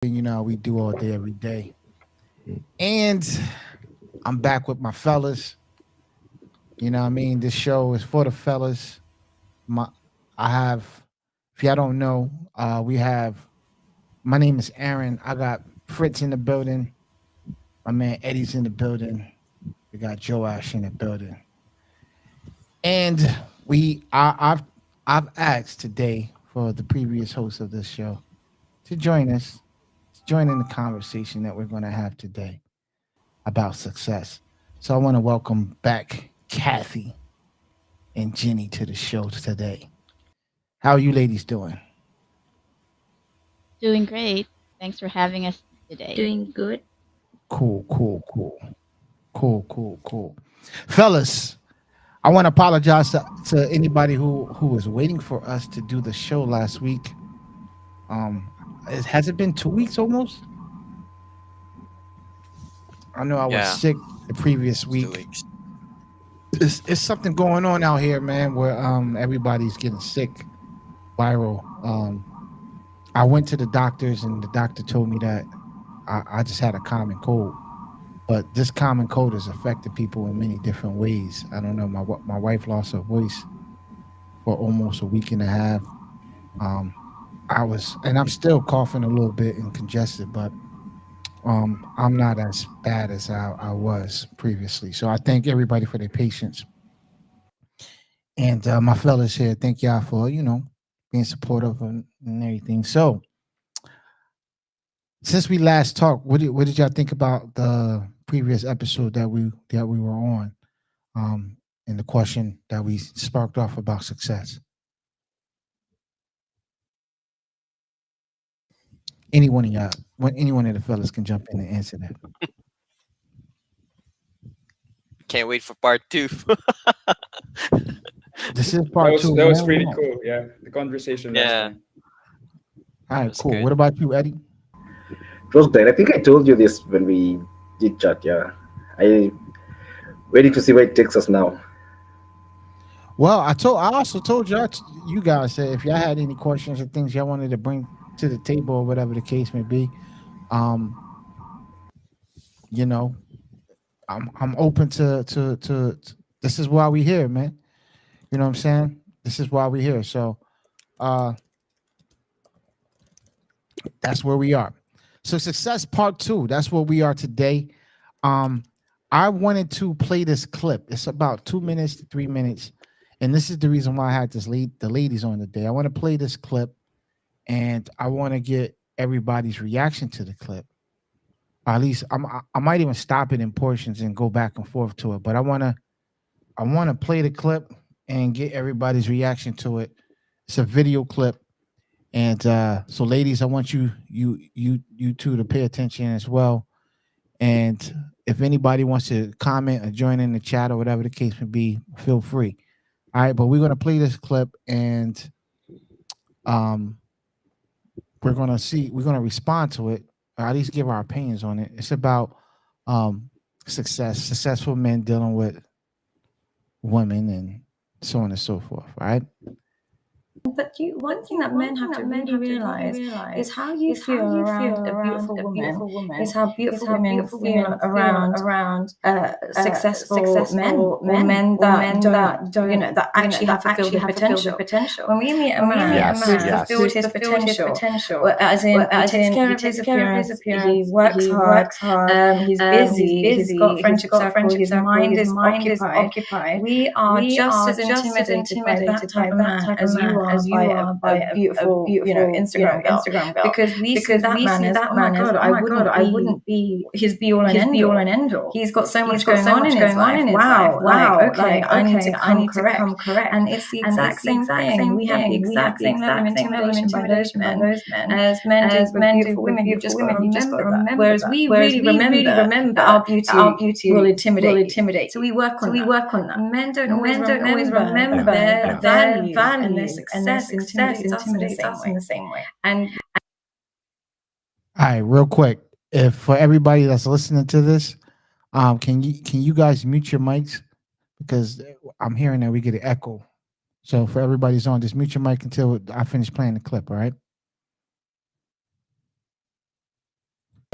You know, we do all day, every day. And I'm back with my fellas. You know what I mean? This show is for the fellas. My I have, if y'all don't know, we have, my name is Aaron. I got Fritz in the building. My man Eddie's in the building. We got Joe Ash in the building. And I've asked today for the previous host of this show to join us, to join in the conversation that we're going to have today about success. So I want to welcome back Kathy and Jenny to the show today. How are you ladies doing? Doing great. Thanks for having us today. Doing good. Cool, cool, cool. Cool, cool, cool. Fellas, I want to apologize to anybody who was waiting for us to do the show last week. Has it been 2 weeks almost? I know I was Yeah, sick the previous it's two week. weeks. It's something going on out here, man, where everybody's getting sick, viral. I went to the doctors and the doctor told me that I just had a common cold. But this common cold is affecting people in many different ways. I don't know. My wife lost her voice for almost a week and a half. Um, and I'm still coughing a little bit and congested, but I'm not as bad as I was previously. So I thank everybody for their patience. And my fellas here, thank y'all for, being supportive and everything. So since we last talked, what did y'all think about the previous episode that we were on? And the question that we sparked off about success. Anyone of the fellas can jump in and answer that. Can't wait for part two. This is That part was two, that was man. pretty cool. Yeah, the conversation last Yeah, time. All it right, was cool. good. What about you, Eddie? It was great. I think I told you this when we did chat. Yeah, I waiting to see where it takes us now. Well, I also told you guys that if y'all had any questions or things y'all wanted to bring to the table or whatever the case may be, um, you know, I'm open to this is why we here, man. You know what I'm saying? This is why we here. So uh that's where we are. So success part two, that's where we are today. Um, I wanted to play this clip. It's about 2 minutes to 3 minutes. And this is the reason why I had the ladies on today. I want to play this clip and I want to get everybody's reaction to the clip. Or at least I might even stop it in portions and go back and forth to it. But I want to play the clip and get everybody's reaction to it. It's a video clip. And so ladies, I want you two to pay attention as well. And if anybody wants to comment or join in the chat or whatever the case may be, feel free. All right, but we're gonna play this clip and um we're gonna respond to it, or at least give our opinions on it. It's about um successful men dealing with women and so on and so forth, right? But one thing that men have to really realize is how you feel around a beautiful woman is how beautiful women feel around successful men or men that don't that actually have fulfilled their potential. When we meet a man who's fulfilled his potential, as in he takes care of his appearance, he works hard, he's busy, he's got friendship circle, his mind is occupied. We are just as intimidated by that type of man as you are by a beautiful, Instagram girl, because we see that man as, oh my god, I wouldn't be his be all and end all. He's got so much going on in his life. Wow, okay, I need to come correct. And it's the exact same thing. We have the exact same level of intimidation by those men as men do with beautiful women. You've just got to remember that. Whereas we really remember that our beauty will intimidate. So we work on that. Men don't always remember their value and their success intimidates us in the same way. And All right, real quick. If for everybody that's listening to this, can you guys mute your mics? Because I'm hearing that we get an echo. So for everybody's on, just mute your mic until I finish playing the clip, all right?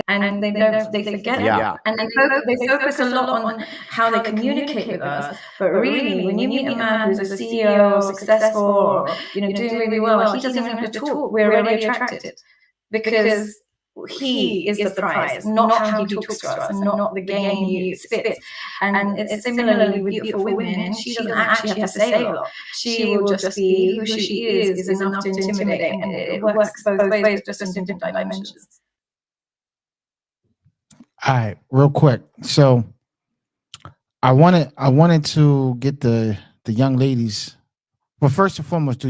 and they forget Yeah. and they focus a lot on how they communicate with us. But really, when you meet a man who's a CEO, successful, or doing really well, he doesn't even have to talk. We're already attracted because he is the prize, not how he talks to us, and not the game he spits. And it's similarly with beautiful women. She doesn't actually have to say a lot. She will just be who she is enough to intimidate, and it works both ways, just in different dimensions. All right, real quick. So I wanted to get the young ladies. But first and foremost, do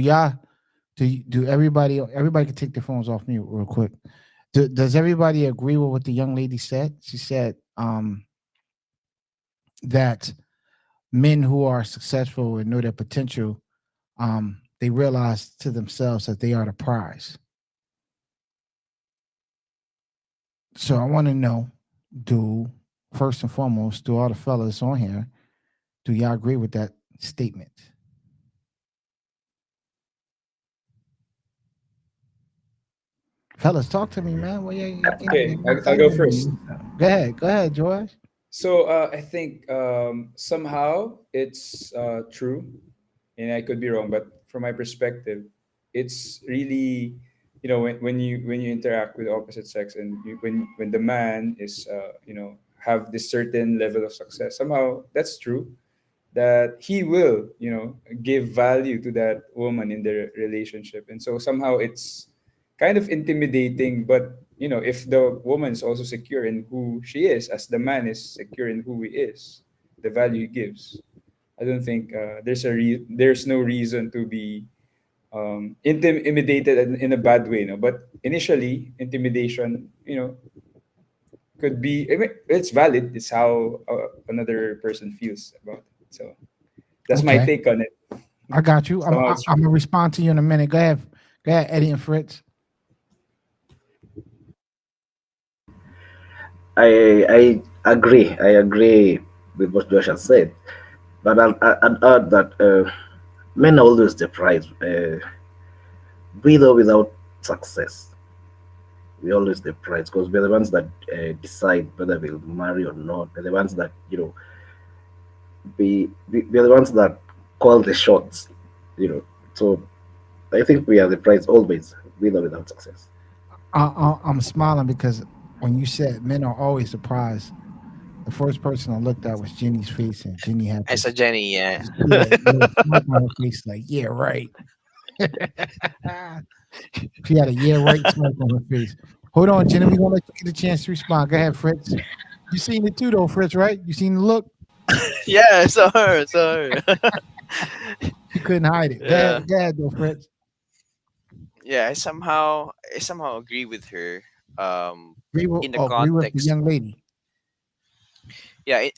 everybody can take their phones off mute real quick. Does everybody agree with what the young lady said? She said that men who are successful and know their potential, they realize to themselves that they are the prize. So I want to know, first and foremost, do all the fellas on here, do y'all agree with that statement? Fellas, talk to me, man. Well, Okay, I'll go first. Go ahead, George. So I think somehow it's true, and I could be wrong, but from my perspective, it's really, when you interact with the opposite sex, and when the man is have this certain level of success, somehow that's true, that he will give value to that woman in the relationship. And so somehow it's kind of intimidating, but if the woman is also secure in who she is, as the man is secure in who he is, the value he gives, I don't think there's no reason to be intimidated in a bad way. But initially, intimidation could be, I mean, it's valid. It's how another person feels about it. So that's my Okay. take on it. I got you. I'm Somehow it's gonna respond to you in a minute. Go ahead, Eddie and Fritz. I agree. I agree with what Josh has said, but I'll add that men are always the prize, with or without success. We're always the prize because we're the ones that decide whether we'll marry or not. We're the ones that we're the ones that call the shots. So I think we are the prize always, with or without success. I'm smiling because when you said men are always surprised, the first person I looked at was Jenny's face, and Jenny had I this, saw Jenny, yeah. little smirk on her face, like, yeah, right. She had a yeah, right smirk on her face. Hold on, Jenny. We're gonna let you get a chance to respond. Go ahead, Fritz. You seen it too, though, Fritz, right? You seen the look? Yeah, I saw her. You couldn't hide it. Yeah. Go ahead, though, Fritz. Yeah, I somehow agree with her. Agree with In the the context, young lady. yeah,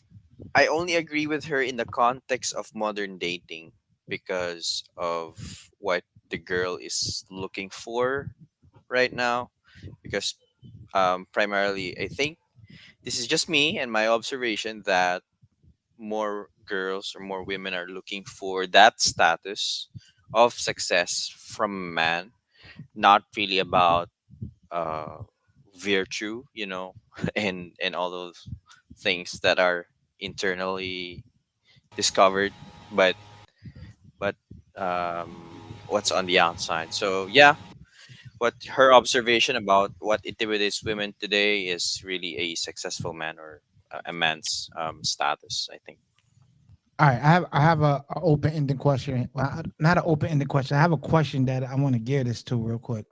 I only agree with her in the context of modern dating because of what the girl is looking for right now. Because primarily, I think this is just me and my observation that more girls or more women are looking for that status of success from a man, not really about uh, virtue, and all those things that are internally discovered, but but what's on the outside. So yeah, what her observation about what intimidates women today is really a successful man or a man's status, I think. All right, I have a open ended question. Well, not an open ended question. I have a question that I want to gear this to real quick,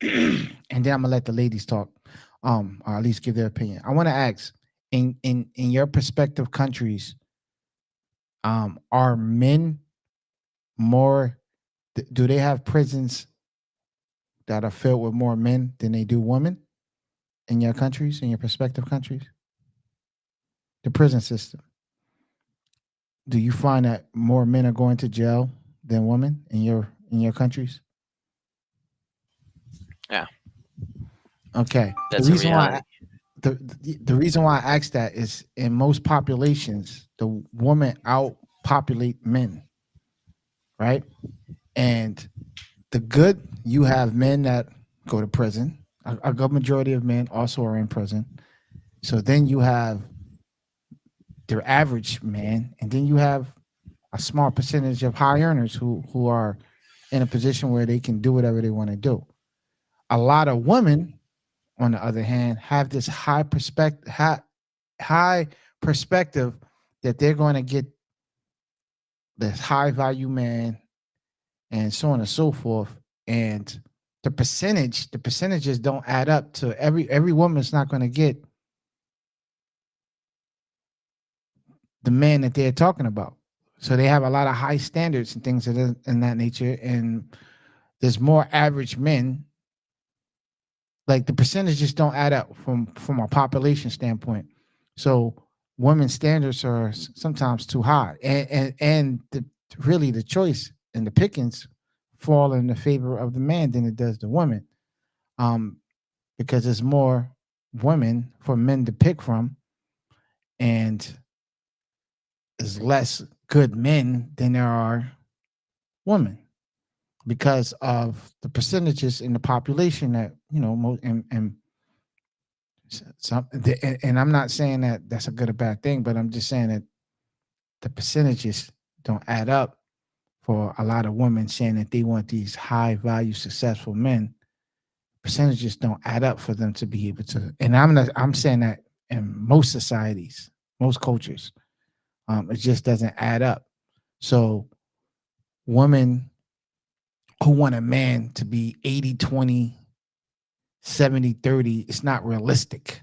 and then I'm gonna let the ladies talk, or at least give their opinion. I want to ask, in your prospective countries, are men more? Do they have prisons that are filled with more men than they do women in your countries, in your prospective countries? The prison system. Do you find that more men are going to jail than women in your countries? Yeah, Okay. that's a reality. The reason why I ask that is in most populations, the women outpopulate men, right? And the good, you have men that go to prison, A good majority of men also are in prison. So then you have their average man, and then you have a small percentage of high earners who are in a position where they can do whatever they want to do. A lot of women, on the other hand, have this high perspective that they're going to get this high value man and so on and so forth. And the percentages don't add up to every woman's not going to get the man that they're talking about. So they have a lot of high standards and things in that nature. And there's more average men. Like the percentages don't add up from a population standpoint. So women's standards are sometimes too high, and really the choice and the pickings fall in the favor of the man than it does the woman, because there's more women for men to pick from, and there's less good men than there are women because of the percentages in the population that and some, and I'm not saying that that's a good or bad thing, but I'm just saying that the percentages don't add up for a lot of women saying that they want these high value successful men. Percentages don't add up for them to be able to. And I'm saying that in most societies, most cultures, it just doesn't add up. So women who want a man to be 80-20, 70-30, it's not realistic.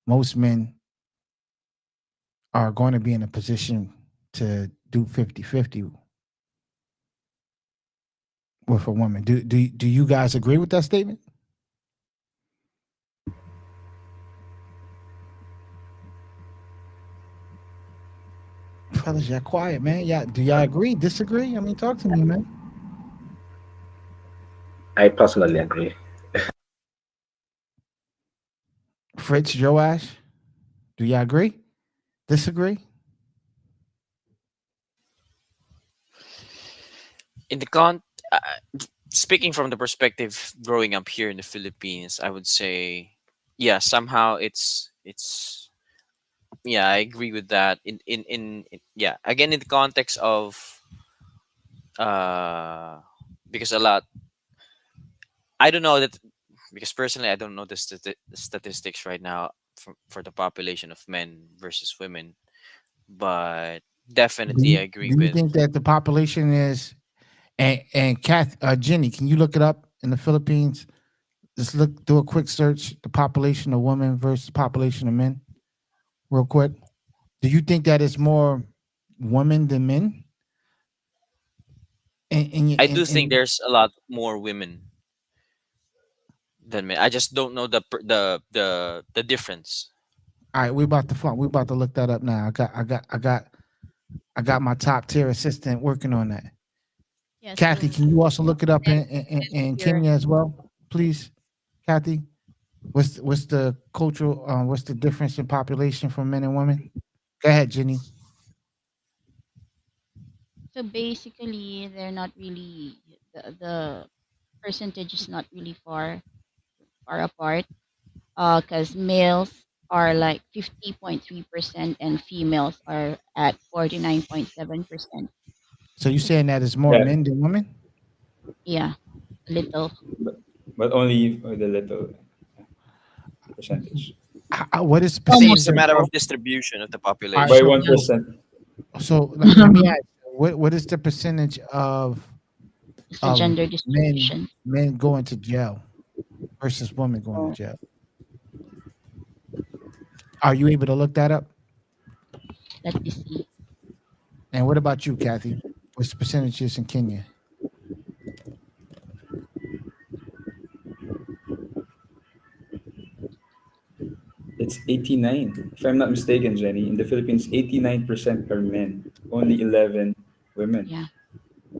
Most men are going to be in a position to do 50-50 with a woman. Do you guys agree with that statement? Fellas, y'all quiet, man. Do y'all agree, disagree? I mean, talk to me, man. I personally agree. Fritz, Joash, do y'all agree? Disagree? In the speaking from the perspective growing up here in the Philippines, I would say, yeah, somehow it's yeah, I agree with that. Yeah, again in the context of because a lot, I don't know that, because personally I don't know the statistics right now for the population of men versus women, but definitely I agree Do you with. think that the population is and Jenny, can you look it up in the Philippines? Just do a quick search, the population of women versus population of men, real quick. Do you think that it's more women than men? I do think there's a lot more women than men. I just don't know the difference. All right, we about to look that up now. I got my top tier assistant working on that. Yes. Kathy, can you also look it up in Kenya as well, please? Kathy, what's the cultural what's the difference in population for men and women? Go ahead, Jenny. So basically, they're not really the percentage is not really far apart. Because males are like 50.3% and females are at 49.7%. So you saying that it's more Yeah, men than women? Yeah, little. but only with a little percentage. What is I think it's Almost. a percentage? matter of distribution of the All right, population. By so 1%. let me ask you, what is the percentage It's the of gender men distribution. going to jail versus women going to jail? Are you able to look that up? Let me see. And what about you, Kathy? What's the percentages in Kenya? It's 89. If I'm not mistaken, Jenny, in the Philippines, 89% are men, only 11 women. Yeah,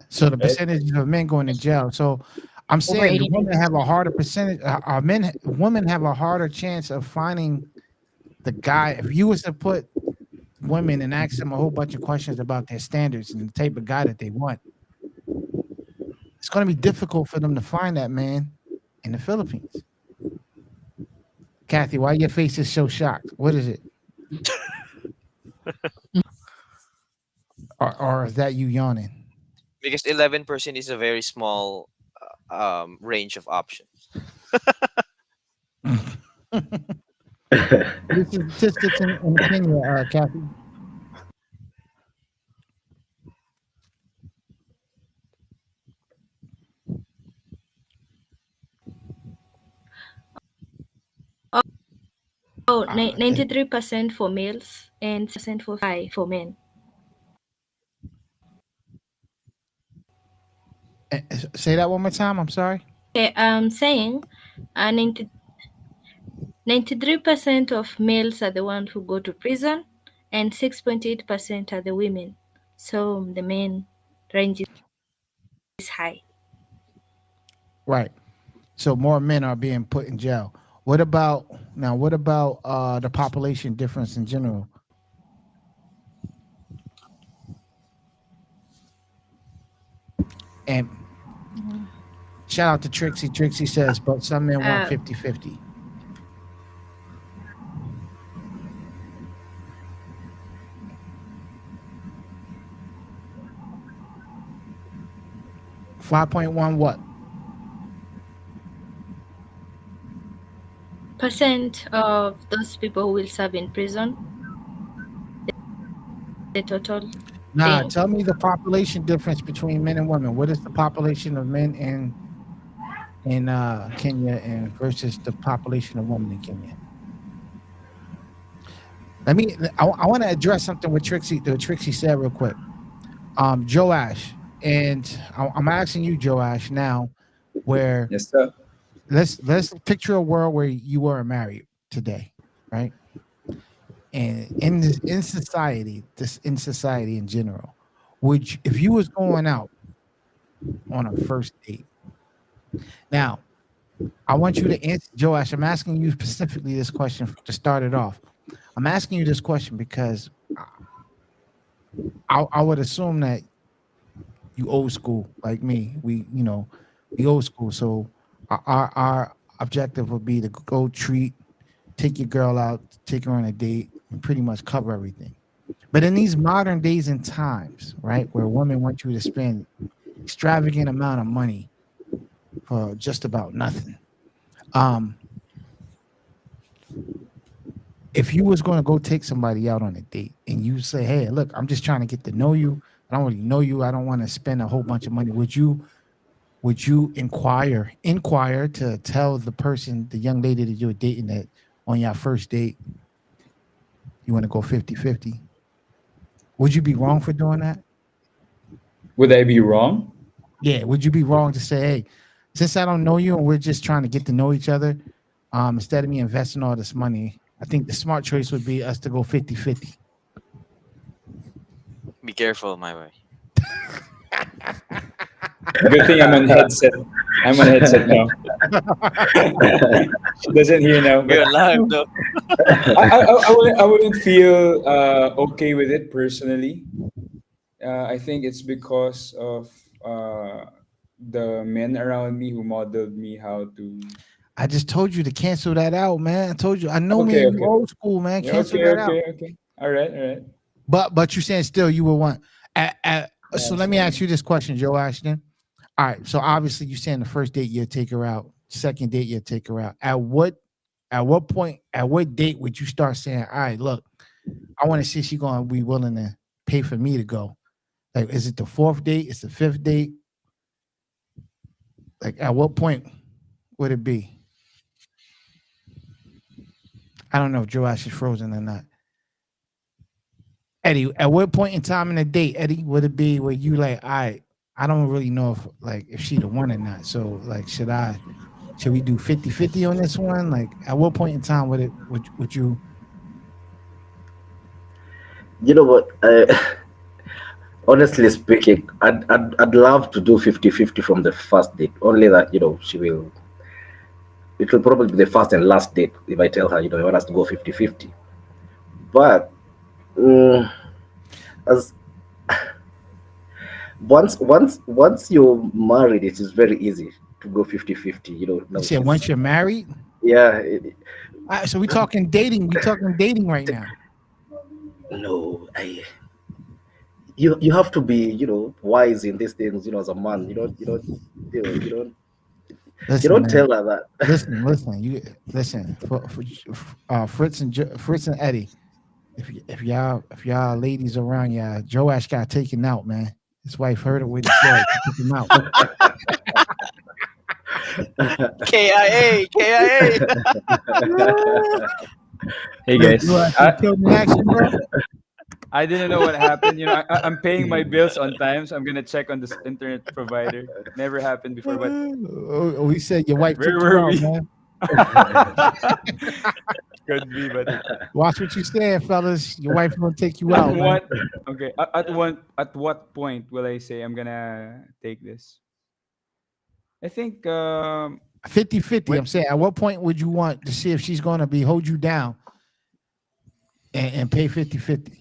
So the Right? percentage of men going to jail. So I'm over saying the women have a 89%. harder percentage. Women have a harder chance of finding the guy. If you was to put women and ask them a whole bunch of questions about their standards and the type of guy that they want, it's going to be difficult for them to find that man in the Philippines. Kathy, why your face is so shocked? What is it? Or is that you yawning? Because 11% is a very small range of options. This is statistics in Kenya, Kathy. Oh, Ah, 93% for males and 6% for men. Say that one more time. I'm sorry. Okay, I'm saying 93% of males are the ones who go to prison, and 6.8% are the women. So the men range is high. Right. So more men are being put in jail. What about the population difference in general? And shout out to Trixie. Trixie says, but some men want 50-50. $5.1 what? Percent of those people who will serve in prison. The total. Nah, thing. tell me the population difference between men and women. What is the population of men in Kenya and versus the population of women in Kenya? I want to address something with Trixie said real quick. Joash, and I'm asking you, Joash, now, where Yes, sir. let's picture a world where you were married today, right? And in society in general, if you was going out on a first date. Now, I want you to answer, Joash. I'm asking you specifically this question to start it off. I'm asking you this question because I would assume that you old school like me. We old school. So our objective would be to go take your girl out, take her on a date, and pretty much cover everything. But in these modern days and times, right, where women want you to spend extravagant amount of money for just about nothing. If you was going to go take somebody out on a date and you say, hey, look, I'm just trying to get to know you. I don't really know you. I don't want to spend a whole bunch of money. Would you inquire to tell the young lady that you were dating that on your first date, you want to go 50-50? Would you be wrong for doing that? Would I be wrong? Yeah. Would you be wrong to say, hey, since I don't know you and we're just trying to get to know each other, instead of me investing all this money, I think the smart choice would be us to go 50-50. Be careful, my way. Good thing I'm on headset. I'm on headset now. She doesn't hear now. But We're live though. I wouldn't feel okay with it personally. I think it's because of the men around me who modeled me how to. I just told you to cancel that out, man. I told you. I know me Okay. old school, man. Yeah, Cancel that out. Okay. All right. But you're saying still you would want. So let me ask you this question, Joe Ashton. All right. So obviously you're saying the first date you'll take her out, second date you'll take her out. At what point, at what date would you start saying, all right, look, I want to see if she's going to be willing to pay for me to go? Like, is it the fourth date? Is the fifth date? Like, at what point would it be? I don't know if Joe Ash is frozen or not. Eddie, at what point in time in the date, Eddie, would it be where you like, all right, I don't really know if she the one or not. So like, should we do 50-50 on this one? Like, at what point in time would you? You know what? Honestly speaking, I'd love to do 50-50 from the first date. Only that, it will probably be the first and last date if I tell her, I want us to go 50-50. But as once you're married, it is very easy to go 50-50. You said once you're married? Yeah, So we talking dating. We talking dating right now. No, you have to be wise in these things. As a man, you Listen, don't man. tell her that. Listen. You listen for Fritz and Eddie. If y'all ladies around, yeah, Joash got taken out, man. His wife heard what he said. She took him out. KIA, KIA. Hey guys, Joash, you killed in action, bro. I didn't know what happened. I'm paying my bills on time, so I'm gonna check on this internet provider. Never happened before, but We said your wife where took were you out, we? man. Could be, but Watch what you saying, fellas. Your wife gonna take you at out, man. what? Okay, at what point will I say I'm gonna take this? I think 50-50. when I'm saying, at what point would you want to see if she's gonna hold you down and pay 50-50?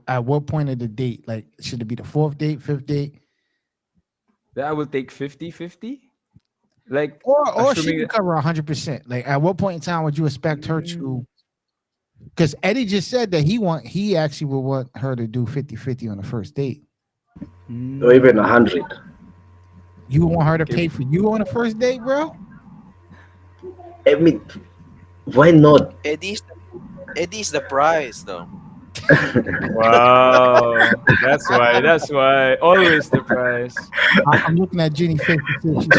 At what point of the date? Like, should it be the fourth date, fifth date? I will take 50-50. Like Or she assuming can cover 100%. Like, at what point in time would you expect her to? Because Eddie just said that he actually would want her to do 50-50 on the first date. Or even 100. You want her to Okay. pay for you on the first date, bro? I mean, why not? Eddie's the prize, though. Wow, that's why. That's why. Always the price. I'm looking at Jenny face to see if she's.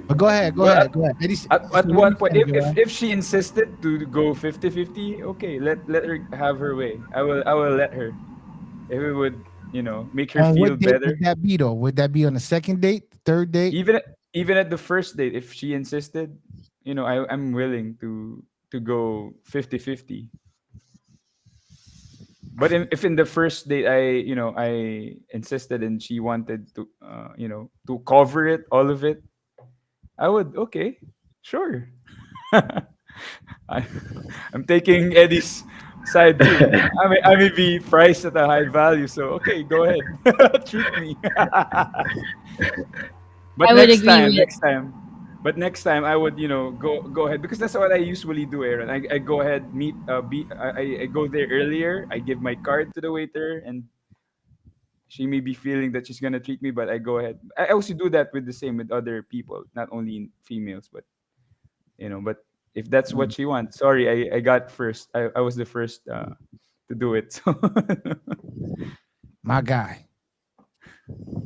But go ahead. Well, Eddie, At so what one you point, saying, Joel? if she insisted to go 50-50, okay, let her have her way. I will let her. If it would, make her On feel what date better. would that be though? Would that be on the second date, third date? Even at the first date, if she insisted, I'm willing to go 50-50. But if in the first date I insisted and she wanted to cover it, all of it, I would, okay, sure. I, I'm taking Eddie's side too. I may be priced at a high value, so okay, go ahead, treat me. But I would agree with next time I would, go ahead because that's what I usually do, Aaron. I go ahead, I go there earlier. I give my card to the waiter, and she may be feeling that she's gonna treat me, but I go ahead. I also do that with the same with other people, not only in females, but but if that's what she wants, sorry, I got first. I was the first to do it. So My guy.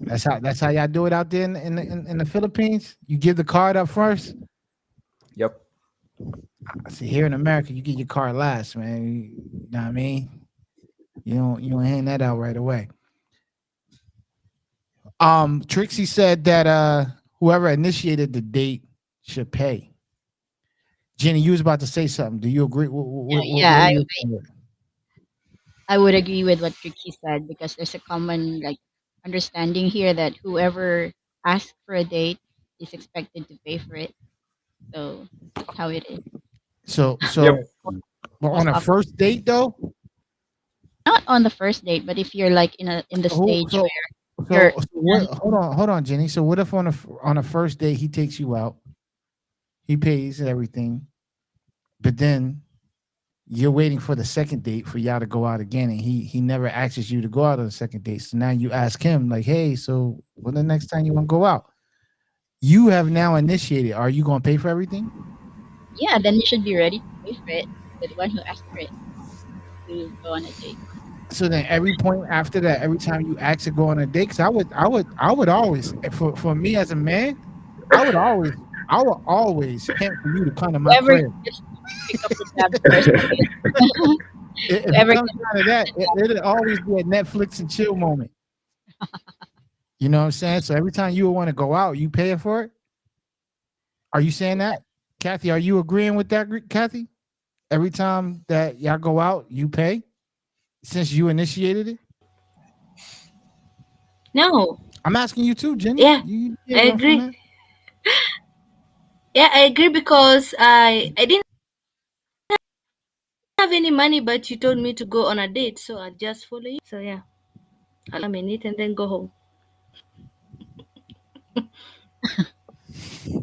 That's how y'all do it out there in the Philippines. You give the card up first. yep. See, here in America, you get your card last, man. You know what I mean? You don't hand that out right away. Trixie said that whoever initiated the date should pay. Jenny, you was about to say something. Do you agree? What Yeah, are you saying? I would agree with what Ricky said because there's a common understanding here that whoever asks for a date is expected to pay for it. So that's how it is. So Yep. but on a Most first date though, Not on the first date, but if you're in the who stage so where so what? Hold on, Jenny. So what if on a first date he takes you out, he pays and everything, but then you're waiting for the second date for y'all to go out again, and he never asks you to go out on the second date. So now you ask him like, "Hey, so when the next time you want to go out?" You have now initiated. Are you going to pay for everything? yeah, then you should be ready to pay for it. You're the one who asked for it to go on a date. So then every point after that, every time you ask to go on a date, because I would always, for me as a man, I would always hint for you to come to my Whoever crib. gets to pick up the tab first. If it Whoever comes down to that, it'll always be a Netflix and chill moment. You know what I'm saying? So every time you want to go out, you pay for it. Are you saying that, Kathy? Are you agreeing with that, Kathy? Every time that y'all go out, you pay since you initiated it. No. I'm asking you too, Jenny. Yeah, You I get one from agree. that? Yeah, I agree because I didn't have any money, but you told me to go on a date, so I just follow you. So yeah, I'll come and eat and then go home.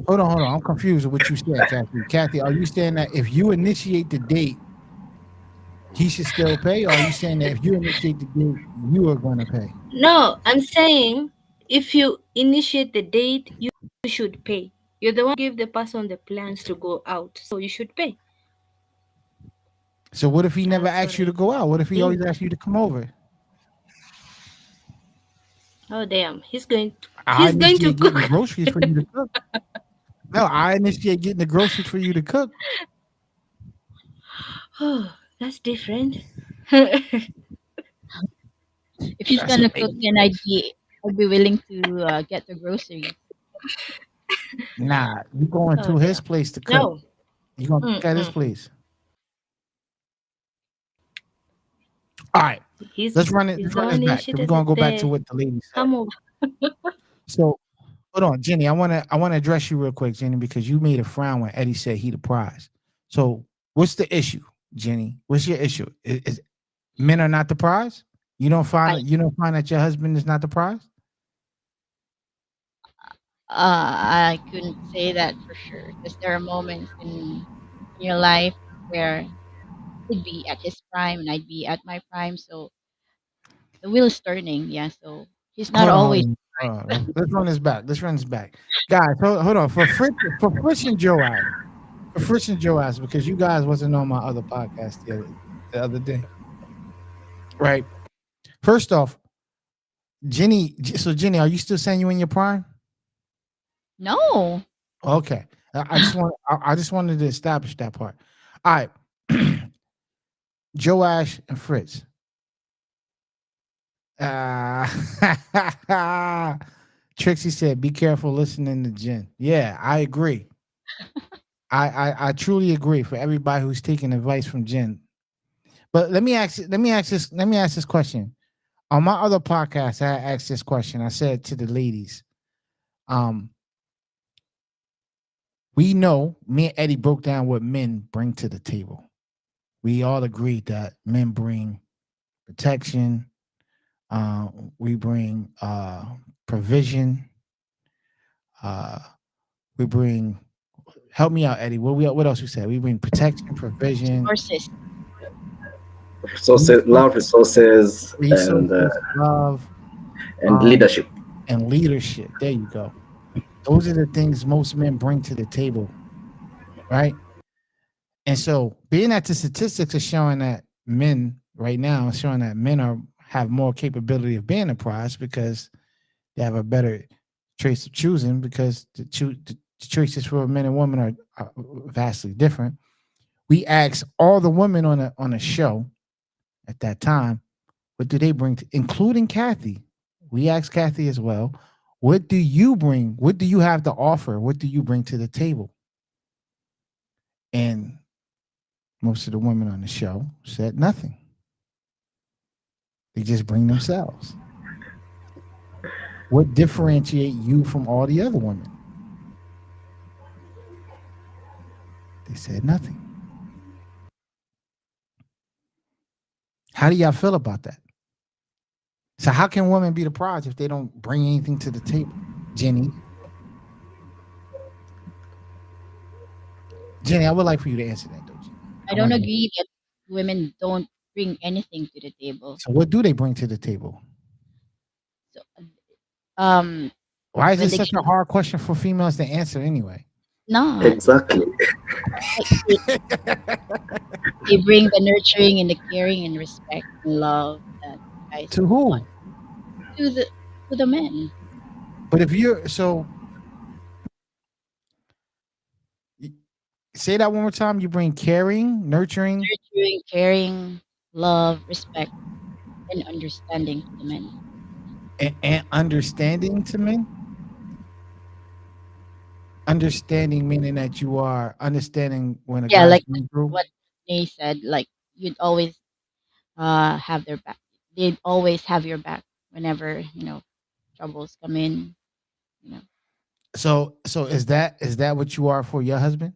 Hold on. I'm confused with what you said, Kathy. Kathy, are you saying that if you initiate the date, he should still pay, or are you saying that if you initiate the date, you are going to pay? No, I'm saying if you initiate the date, you should pay. You're the one who give the person the plans to go out, so you should pay. So what if he never That's asks what you to I go out? What if he always think. asks you to come over? Oh damn, I he's going to initiate getting the cook. groceries for you to cook. No, I initiate getting the groceries for you to cook. Oh, that's different. If he's That's gonna cook, amazing. then I'd be willing to get the groceries. Nah, you going Oh to his damn. place to cook. No. You gonna cook at his Mm-mm. place. All right. Let's run it. He's Let's the run one this who back. We're initiated gonna go back to the what the lady said. come over. So hold on, Jenny. I wanna address you real quick, Jenny, because you made a frown when Eddie said he the prize. So what's the issue, Jenny? What's your issue? Is men are not the prize? I You don't find that your husband is not the prize? I couldn't say that for sure because there are moments in your life where he'd be at his prime and I'd be at my prime. So the wheel is turning. Yeah. So he's not Hold on, always. hold on. Hold on. Let's run this back. Let's run this back. Guys, hold on. For Fritz and Joaz. For Fritz and Joaz, because you guys wasn't on my other podcast the other day. Right. First off, Jenny, so Jenny, are you still saying you in your prime? No. Okay. I just wanted to establish that part. All right. Joash and Fritz. Trixie said, "Be careful listening to Jen." Yeah, I agree. I truly agree for everybody who's taking advice from Jen. But let me ask this question. On my other podcast, I asked this question. I said to the ladies, um, we know me and Eddie broke down what men bring to the table. We all agreed that men bring protection, we bring provision, uh, we bring help me out, Eddie. What else we said? We bring protection, provision, Resources. Resources, love, resources, resources, love, and leadership. and leadership. There you go. Those are the things most men bring to the table, right? And so, being that the statistics are showing that men right now showing that men have more capability of being a prize because they have a better trace of choosing because the choices for men and women are vastly different. We asked all the women on a show at that time, what do they bring to, including Kathy? We asked Kathy as well. What do you bring? What do you have to offer? What do you bring to the table? And most of the women on the show said nothing. They just bring themselves. What differentiate you from all the other women? They said nothing. How do y'all feel about that? So how can women be the prize if they don't bring anything to the table? Jenny, I would like for you to answer that, though. Jenny. I don't agree that women don't bring anything to the table. So what do they bring to the table? So, um, Why is when it they such a hard question for females to answer anyway? no, Exactly. like, they bring the nurturing and the caring and respect and love that guys To who? want to the men. But if you're so, say that one more time. You bring caring, nurturing, Nurturing, caring, love, respect, and understanding to the men. and understanding to men. Understanding meaning that you are understanding when a Yeah, guy's like going through. what they said, like you'd always have their back. They'd always have your back whenever troubles come in. You know, So is that what you are for your husband?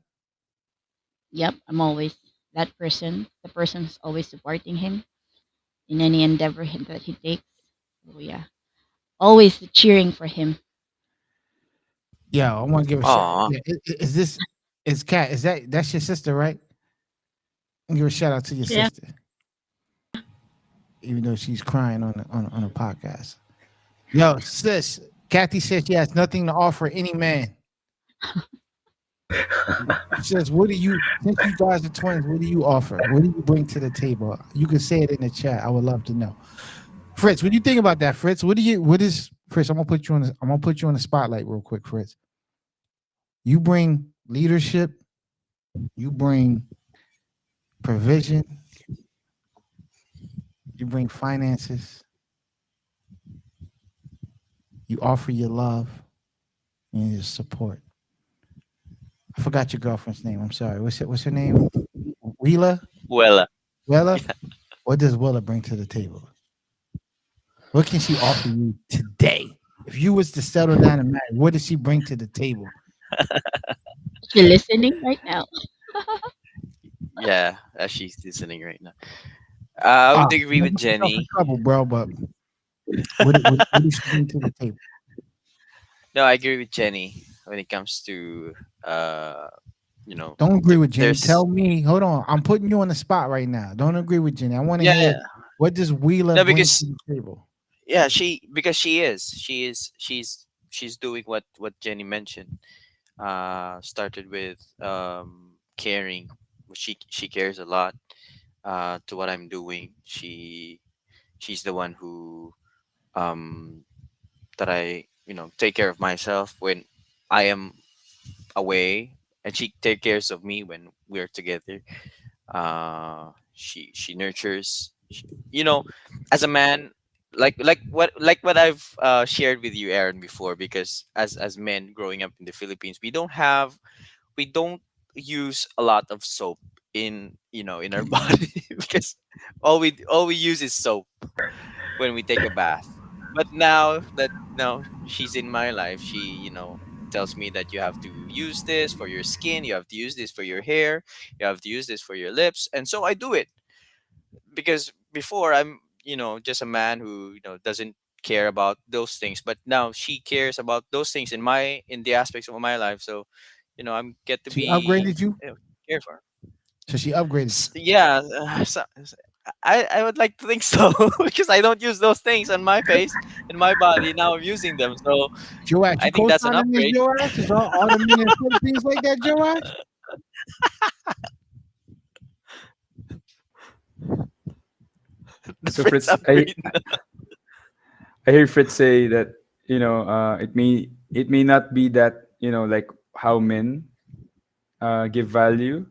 yep, I'm always that person. The person who's always supporting him in any endeavor that he takes. So yeah, always cheering for him. Yeah, I want to give a shout. Aw. Yeah, is this is Kat? Is that's your sister, right? Give a shout out to your Yeah. sister, even though she's crying on a podcast. Yo, sis, Kathy says she has nothing to offer any man. She says, "What do you? Since you guys are twins, what do you offer? What do you bring to the table? You can say it in the chat. I would love to know." Fritz, what do you think about that, Fritz? What do you? What is Fritz? I'm gonna put you on the spotlight real quick, Fritz. You bring leadership. You bring provision. You bring finances. You offer your love and your support. I forgot your girlfriend's name. I'm sorry. What's her name? Wheeler? Well, Willa? What does Willa bring to the table? What can she offer you today? If you was to settle down and marry, what does she bring to the table? You're listening right now. yeah, she's listening right now. I Ah, would agree don't with put yourself in Jenny. trouble, bro. But what does she bring to the table? No, I agree with Jenny when it comes to uh, you know, Don't agree with Jenny. there's Tell me. Hold on. I'm putting you on the spot right now. Don't agree with Jenny. I want to yeah, hear yeah. what does Wheeler No, bring to because the table. yeah, because she's doing what Jenny mentioned. Started with caring. She cares a lot to what I'm doing. She's the one who um that I take care of myself when I am away, and she take cares of me when we're together. She nurtures. As a man, like what I've shared with you, Aaron, before. Because as men growing up in the Philippines, we don't use a lot of soap in our body because all we use is soap when we take a bath. But now that she's in my life, she tells me that you have to use this for your skin, you have to use this for your hair, you have to use this for your lips, and so I do it. Because before I'm just a man who doesn't care about those things, but now she cares about those things in the aspects of my life. So I'm get to She be upgraded you. cared for. So she upgraded you. Yeah, I would like to think so because I don't use those things on my face and my body. Now I'm using them, so Joash, I you think that's an co-signing this, upgrade. Joash? Is all the men in the Philippines like that, Joash? The So Fritz Fritz, I upgrade. I hear Fritz say that it may not be that like how men give value,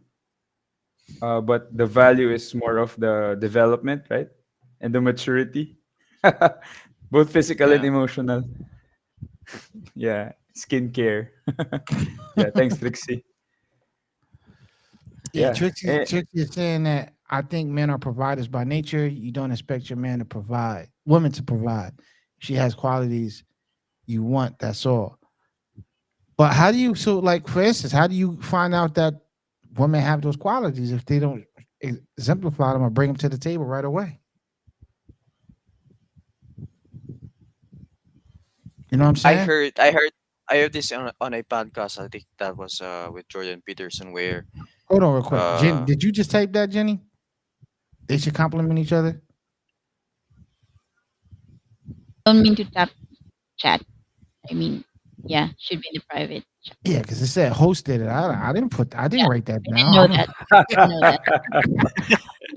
but the value is more of the development, right, and the maturity, both physical and Yeah. emotional. Yeah, skincare. Yeah, thanks, Trixie. Yeah, Yeah, Trixie is saying that I think men are providers by nature. You don't expect your man to provide, woman to provide. She has qualities you want. That's all. But how do you so like for instance, how do you find out that women have those qualities if they don't exemplify them or bring them to the table right away? You know what I'm I saying? heard I heard I heard this on a podcast. I think that was with Jordan Peterson, where Hold on real quick. Jen, uh did you just type that, Jenny? They should compliment each other. Don't mean to tap chat. I mean, yeah, should be in the private chat. Yeah, because it said hosted it. I didn't Yeah, write that I didn't know down. that. I didn't know that.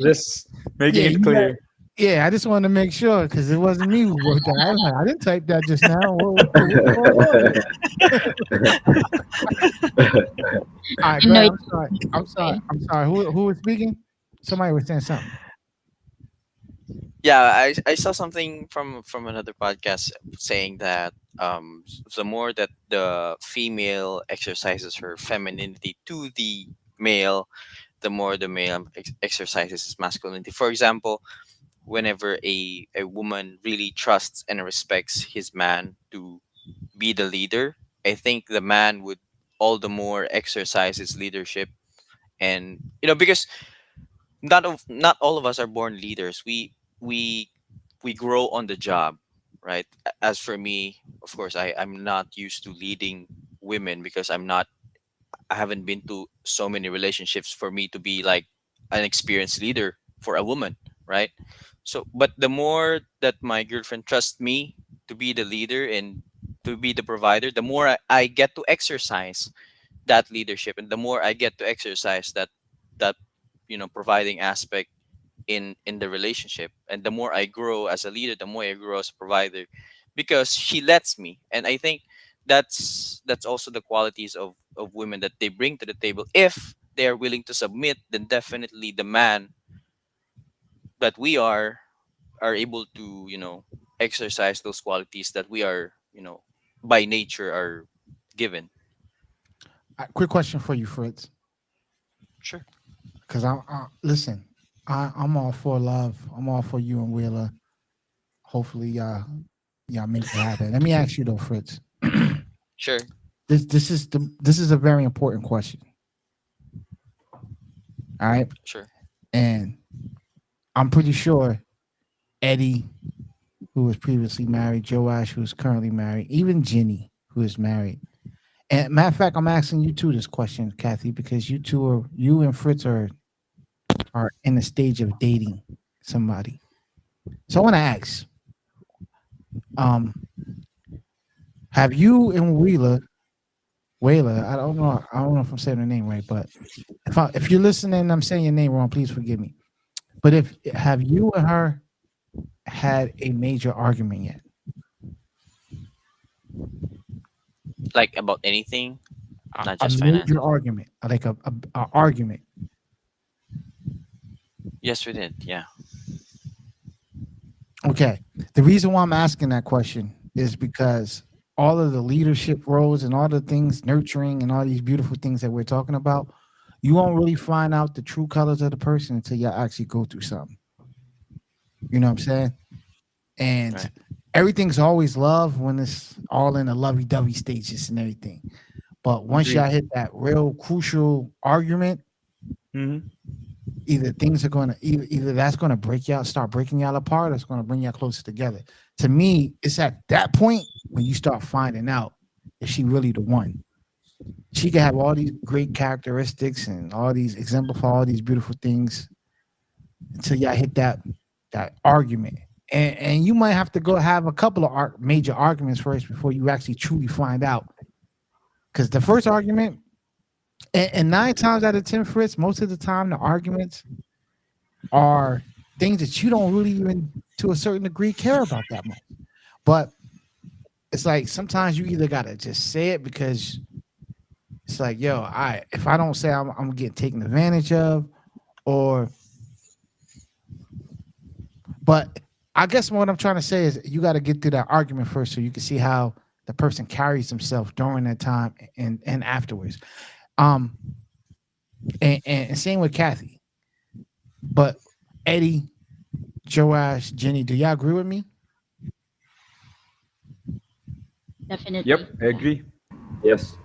just making Yeah, it you got clear. yeah, I just wanted to make sure because it wasn't me who wrote that. I was like, I didn't type that just now. What's going on here? All I right, didn't go know ahead. it I'm sorry. was I'm this sorry. way. I'm sorry. Who was speaking? Somebody was saying something. yeah, I saw something from another podcast saying that the more that the female exercises her femininity to the male, the more the male exercises his masculinity. For example, whenever a woman really trusts and respects his man to be the leader, I think the man would all the more exercise his leadership. And because not all of us are born leaders. We grow on the job, right? As for me, of course, I'm not used to leading women because I haven't been to so many relationships for me to be like an experienced leader for a woman, right? So, but the more that my girlfriend trusts me to be the leader and to be the provider, the more I get to exercise that leadership, and the more I get to exercise that providing aspect in the relationship, and the more I grow as a leader, the more I grow as a provider, because she lets me. And I think that's also the qualities of women that they bring to the table. If they are willing to submit, then definitely the man that we are able to exercise those qualities that we are by nature are given. Quick question for you, Fritz. Sure. Because listen, I'm all for love. I'm all for you and Wheeler. Hopefully, y'all make it happen. Let me ask you though, Fritz. Sure. This is a very important question. All right, Sure. and I'm pretty sure Eddie, who was previously married, Joash, who is currently married, even Jenny, who is married. And matter of fact, I'm asking you two this question, Kathy, because you and Fritz are in the stage of dating somebody. So I want to ask, um, have you and Whaler, I don't know if I'm saying her name right, but if you're listening, and I'm saying your name wrong, please forgive me. But if have you and her had a major argument yet? Like about anything, not A just major finances. argument, like a argument. Yes, we did. Yeah. Okay. The reason why I'm asking that question is because all of the leadership roles and all the things, nurturing and all these beautiful things that we're talking about, you won't really find out the true colors of the person until you actually go through something. You know what I'm saying? And Right. everything's always love when it's all in the lovey-dovey stages and everything. But once Agree. y'all hit that real crucial argument, Mm-hmm. either things are gonna either that's gonna break y'all, start breaking y'all apart, or it's gonna bring y'all closer together. To me, it's at that point when you start finding out if she really the one. She can have all these great characteristics and all these exemplify all these beautiful things until y'all hit that argument. And you might have to go have a couple of major arguments first before you actually truly find out. Because the first argument, and 9 times out of 10, Fritz, most of the time the arguments are things that you don't really even to a certain degree care about that much. But it's like sometimes you either gotta just say it because it's like, yo, if I don't say I'm getting taken advantage of, or but I guess what I'm trying to say is you got to get through that argument first so you can see how the person carries himself during that time and afterwards. Um, and same with Kathy. But Eddie, Joash, Jenny, do y'all agree with me? Definitely. Yep, I agree. Yes.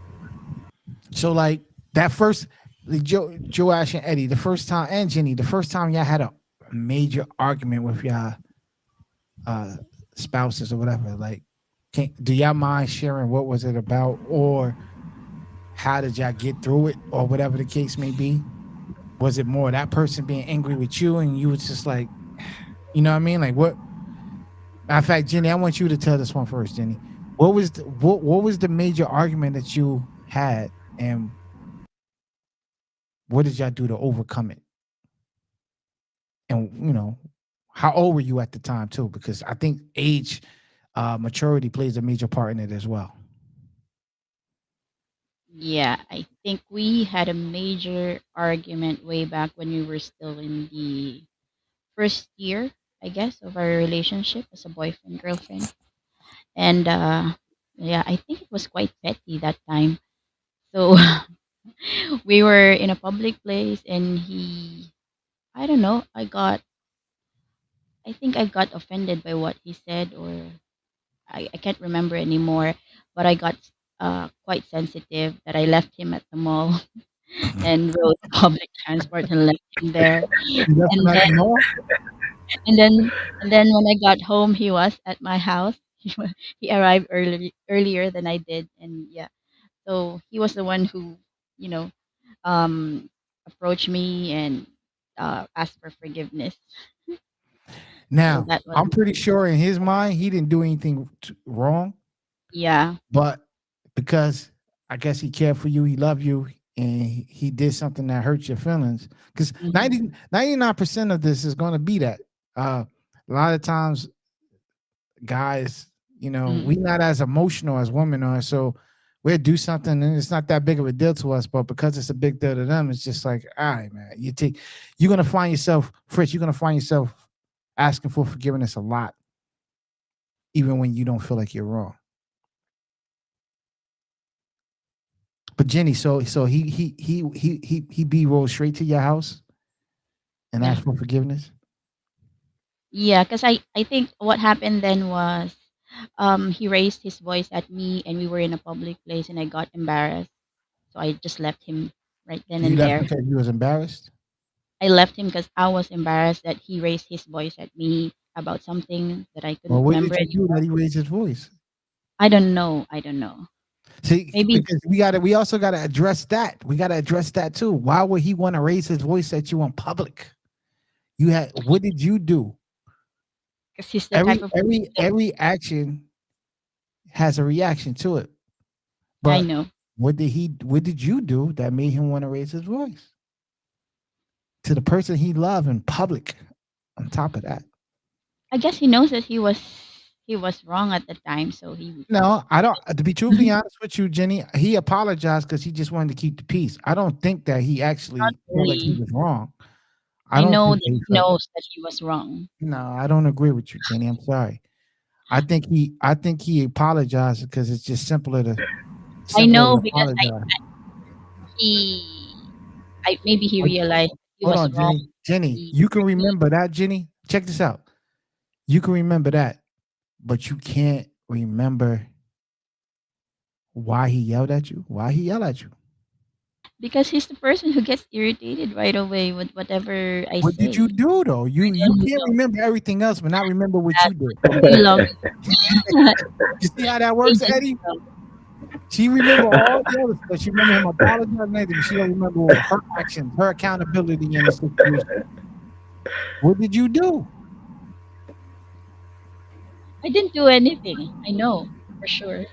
So like that first, Joash and Eddie, the first time, and Jenny, the first time y'all had a major argument with y'all uh, spouses or whatever, like, do y'all mind sharing what was it about, or how did y'all get through it, or whatever the case may be? Was it more that person being angry with you and you was just like, you know what I mean? Like what? Matter of fact, Jenny, I want you to tell this one first, Jenny. What was the major argument that you had, and what did y'all do to overcome it? And how old were you at the time too? Because I think age, maturity plays a major part in it as well. Yeah, I think we had a major argument way back when we were still in the first year, I guess, of our relationship as a boyfriend girlfriend. And yeah, I think it was quite petty that time. So we were in a public place, and I don't know, I think I got offended by what he said, or I can't remember anymore, but I got quite sensitive that I left him at the mall and rode public transport and left him there. You left him And at the then mall? and then and then when I got home, he was at my house. He arrived earlier than I did, and yeah. So he was the one who, you know, um, approached me and asked for forgiveness. So Now, that was, I'm pretty sure in his mind he didn't do anything wrong, yeah. but because I guess he cared for you, he loved you, and he did something that hurt your feelings. Because Mhm. 99% of this is going to be that. A lot of times, guys, we Mm. not as emotional as women are, so we'll do something and it's not that big of a deal to us, but because it's a big deal to them, it's just like, all right, man, you're gonna find yourself, Fritz, you're gonna find yourself asking for forgiveness a lot, even when you don't feel like you're wrong. But Jenny, so he B rolled straight to your house and Yeah. asked for forgiveness. Yeah, because I think what happened then was he raised his voice at me and we were in a public place and I got embarrassed. So I just left him right then You and left there. because you was embarrassed. I left him because I was embarrassed that he raised his voice at me about something that I Well, couldn't what remember did you do anymore. that he raised his voice? I don't know. I don't know. See, Maybe because we also gotta address that. We gotta address that too. Why would he want to raise his voice at you in public? What did you do? because he's the type Every of every every action has a reaction to it. I But know. what did you do that made him want to raise his voice to the person he loved in public? On top of that. I guess he knows that he was wrong at the time, so he No, I don't. To be truthfully honest with you, Jenny, he apologized because he just wanted to keep the peace. I don't think that he not actually felt like he really. was wrong. I I don't know think that that he he felt. knows that he was wrong. No, I don't agree with you, Jenny. I'm sorry. I think he apologized because it's just I simpler know to because apologize. he I maybe he Hold realized he hold was on, wrong. Jenny. Jenny, He you can hurt me. remember that, Jenny. Check this out. You can remember that, but you can't remember why he yelled at you. Why he yelled at you? Because he's the person who gets irritated right away with whatever I What did you say. do though? You Really can't long, remember everything else, but not remember what that you did. really long You see how that works, ages Eddie? ago. She remember all the other stuff. She remember him apologizing, and everything, but she don't remember her actions, her accountability in the situation. What did you do? I didn't do anything. I know for sure.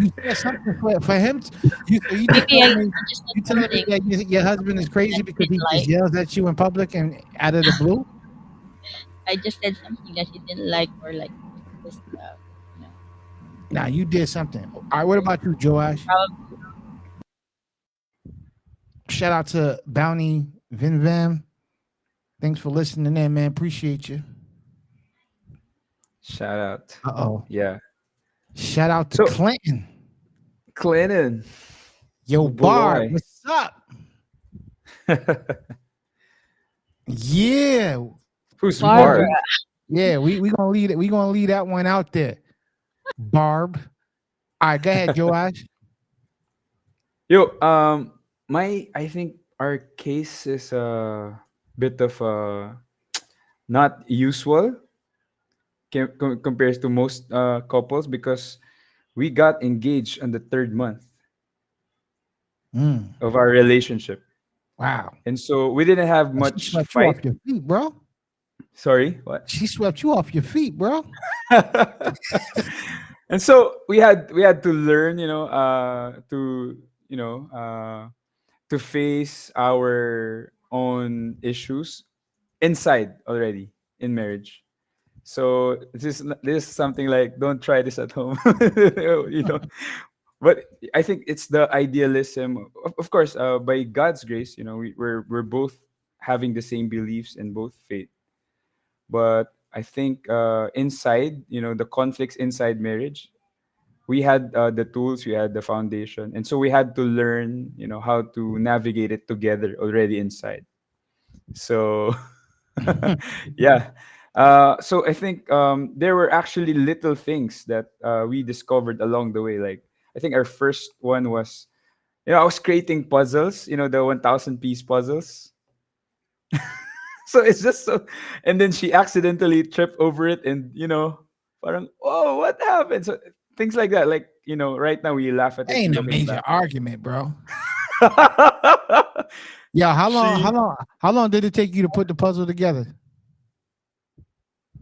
You said something for him. You just Maybe I, telling me I just you said telling me something that your husband is that crazy he because didn't he just like. yells at you in public and out of the blue. I just said something that he didn't like, or like just you know, Now you did something. All right, what about you, Joash? probably. Shout out to Bounty Vin Vam. Thanks for listening in, man. Appreciate you. Shout out. Uh-oh. Yeah. Shout out to So Clinton. Clinton. Yo, Bar, Boy. what's up? Yeah. Who's Barbara. Barb? Yeah, we gonna leave it. We gonna leave that one out there. Barb. All right, go ahead, Joash. Yo, I think our case is a bit of not usual compares to most couples because we got engaged on the third month Mm, of our relationship, wow. and so we didn't have She much swept you fight. off your feet, bro. Sorry, what? She swept you off your feet, bro. And so we had to learn, to face our own issues inside already in marriage. So this is something like don't try this at home, you know. But I think it's the idealism. Of course, by God's grace, we're both having the same beliefs in both faith. But I think inside, the conflicts inside marriage, we had the tools, we had the foundation, and so we had to learn, how to navigate it together already inside. So yeah. So I think there were actually little things that we discovered along the way. Like I think our first one was, I was creating puzzles, the 1,000 piece puzzles. So it's just so, and then she accidentally tripped over it, and parang, oh, what happened? So things like that, like right now we laugh at it Ain't a looking major back. argument, bro. Yeah, how long did it take you to put the puzzle together?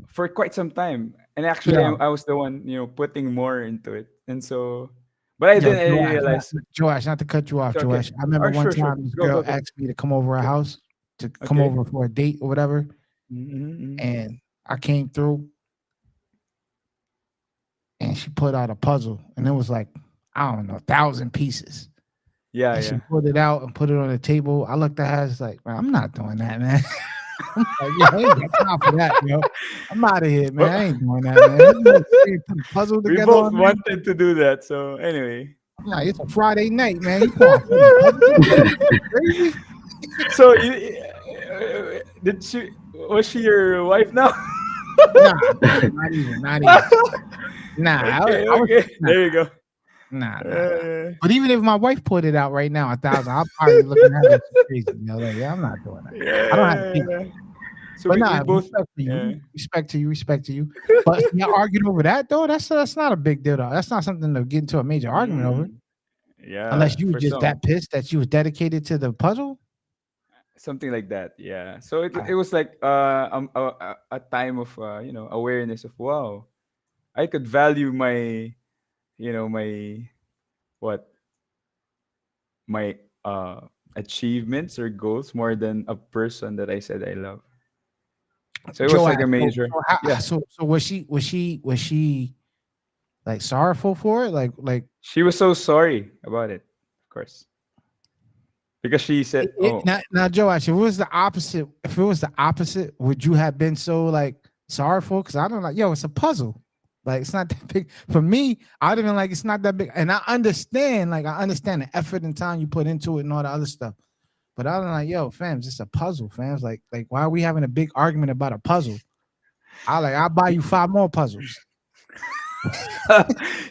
For quite some time, and actually Yeah. I was the one putting more into it, and so, but I Yo, didn't realize. Joash, not to cut you off, It's okay. Joash. I remember Oh, one sure, time this Go, girl go, go. asked me to come over her Sure. house to come Okay. over for a date or whatever, Mm-hmm. and I came through, and she put out a puzzle, and it was like, I don't know, 1,000 pieces. Yeah, And yeah. she pulled it out and put it on the table. I looked at her, it's like, man, I'm not doing that, man. I'm like, yeah, I ain't got time for that, yo. I'm out of here, man. I ain't doing that, man. You know, you put a puzzle We together both on me. wanted to do that, so anyway. I'm like, it's a Friday night, man. You can't put a puzzle together. You crazy? So was she your wife now? Nah, not even. Nah, Okay, I was, okay. nah, There you go. nah. Uh, But even if my wife put it out right now, 1,000, I'm probably looking at her like she's crazy. You know, like, yeah, I'm not doing that. I don't have to think. yeah. So But we nah, both. respect to you. But y'all arguing over that though. That's not a big deal though. That's not something to get into a major argument over. Yeah. Unless you were for just some. that pissed that you was dedicated to the puzzle. Something like that, yeah. So it Ah. was like a time of awareness of, wow, I could value my my what my achievements or goals more than a person that I said I love. So it was like a major. Yeah. So was she like sorrowful for it? Like She was so sorry about it, of course, because she said, "Oh, now Joash, if it was the opposite, would you have been so like sorrowful? Because I don't like, yo, it's a puzzle. Like it's not that big. For me, I'd have been like, it's not that big. And I understand the effort and time you put into it and all the other stuff. But I'm like, yo, fam, it's just a puzzle, fam. It's like why are we having a big argument about a puzzle? I'll buy you 5 more puzzles.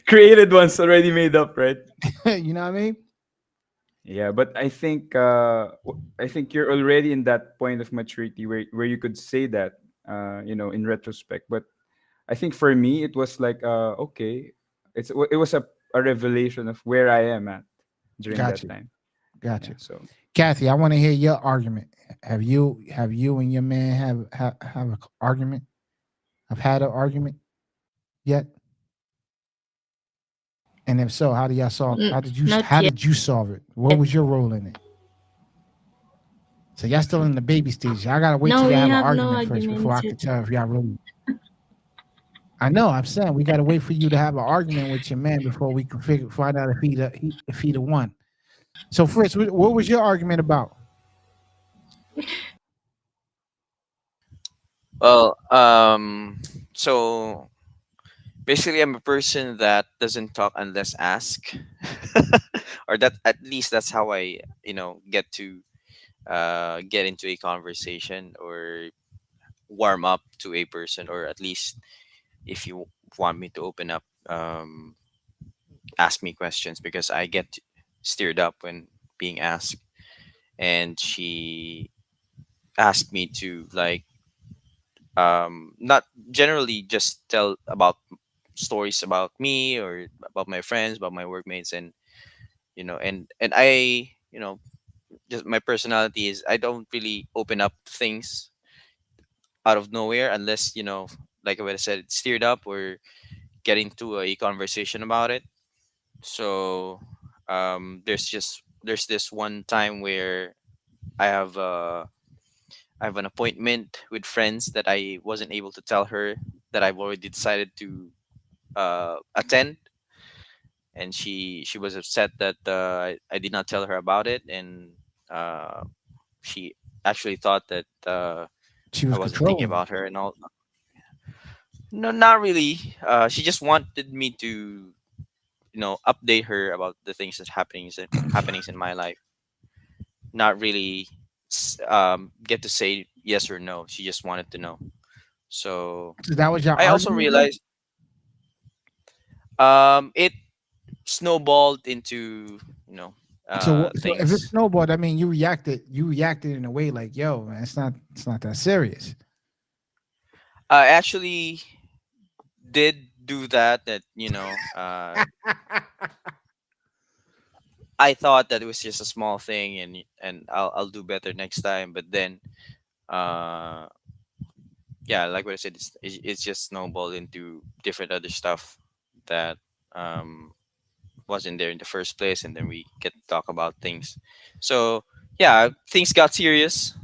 created ones already made up, right?" You know what I mean? Yeah, but I think you're already in that point of maturity where you could say that in retrospect. But I think for me it was like okay, it was a revelation of where I am at during Gotcha. that time. Gotcha. Yeah, so Kathy, I want to hear your argument. Have you and your man have an argument? Have had an argument yet? And if so, how do y'all solve? N- How did you not how yet. did you solve it? What was your role in it? So y'all still in the baby stage. I gotta wait No, till we y'all have an have no argument first before I can arguments tell if y'all really. I know. I'm saying we gotta wait for you to have an argument with your man before we can find out if he the one. So Fritz, what was your argument about? Well, so basically, I'm a person that doesn't talk unless asked, or that at least that's how I, get to get into a conversation or warm up to a person, or at least if you want me to open up, ask me questions because I get stirred up when being asked. And she asked me to like not generally just tell about stories about me or about my friends, about my workmates, and and I just my personality is I don't really open up things out of nowhere unless like what I said, it's steered up or get into a conversation about it. So there's this one time where I have I have an appointment with friends that I wasn't able to tell her that I've already decided to attend, and she was upset that I did not tell her about it, and uh, she actually thought that She I was wasn't thinking controlling. about her and all. No, not really. She just wanted me to update her about the things that happenings in my life. Not really get to say yes or no. She just wanted to know. So So that was your I also argument, though? realized it snowballed into So if it's things. snowballed, I mean you reacted in a way like, yo, man, it's not that serious. I actually did do that. That I thought that it was just a small thing, and I'll do better next time. But then, uh, yeah, like what I said, it's just snowballed into different other stuff that um wasn't there in the first place, and then we get to talk about things. So yeah, things got serious.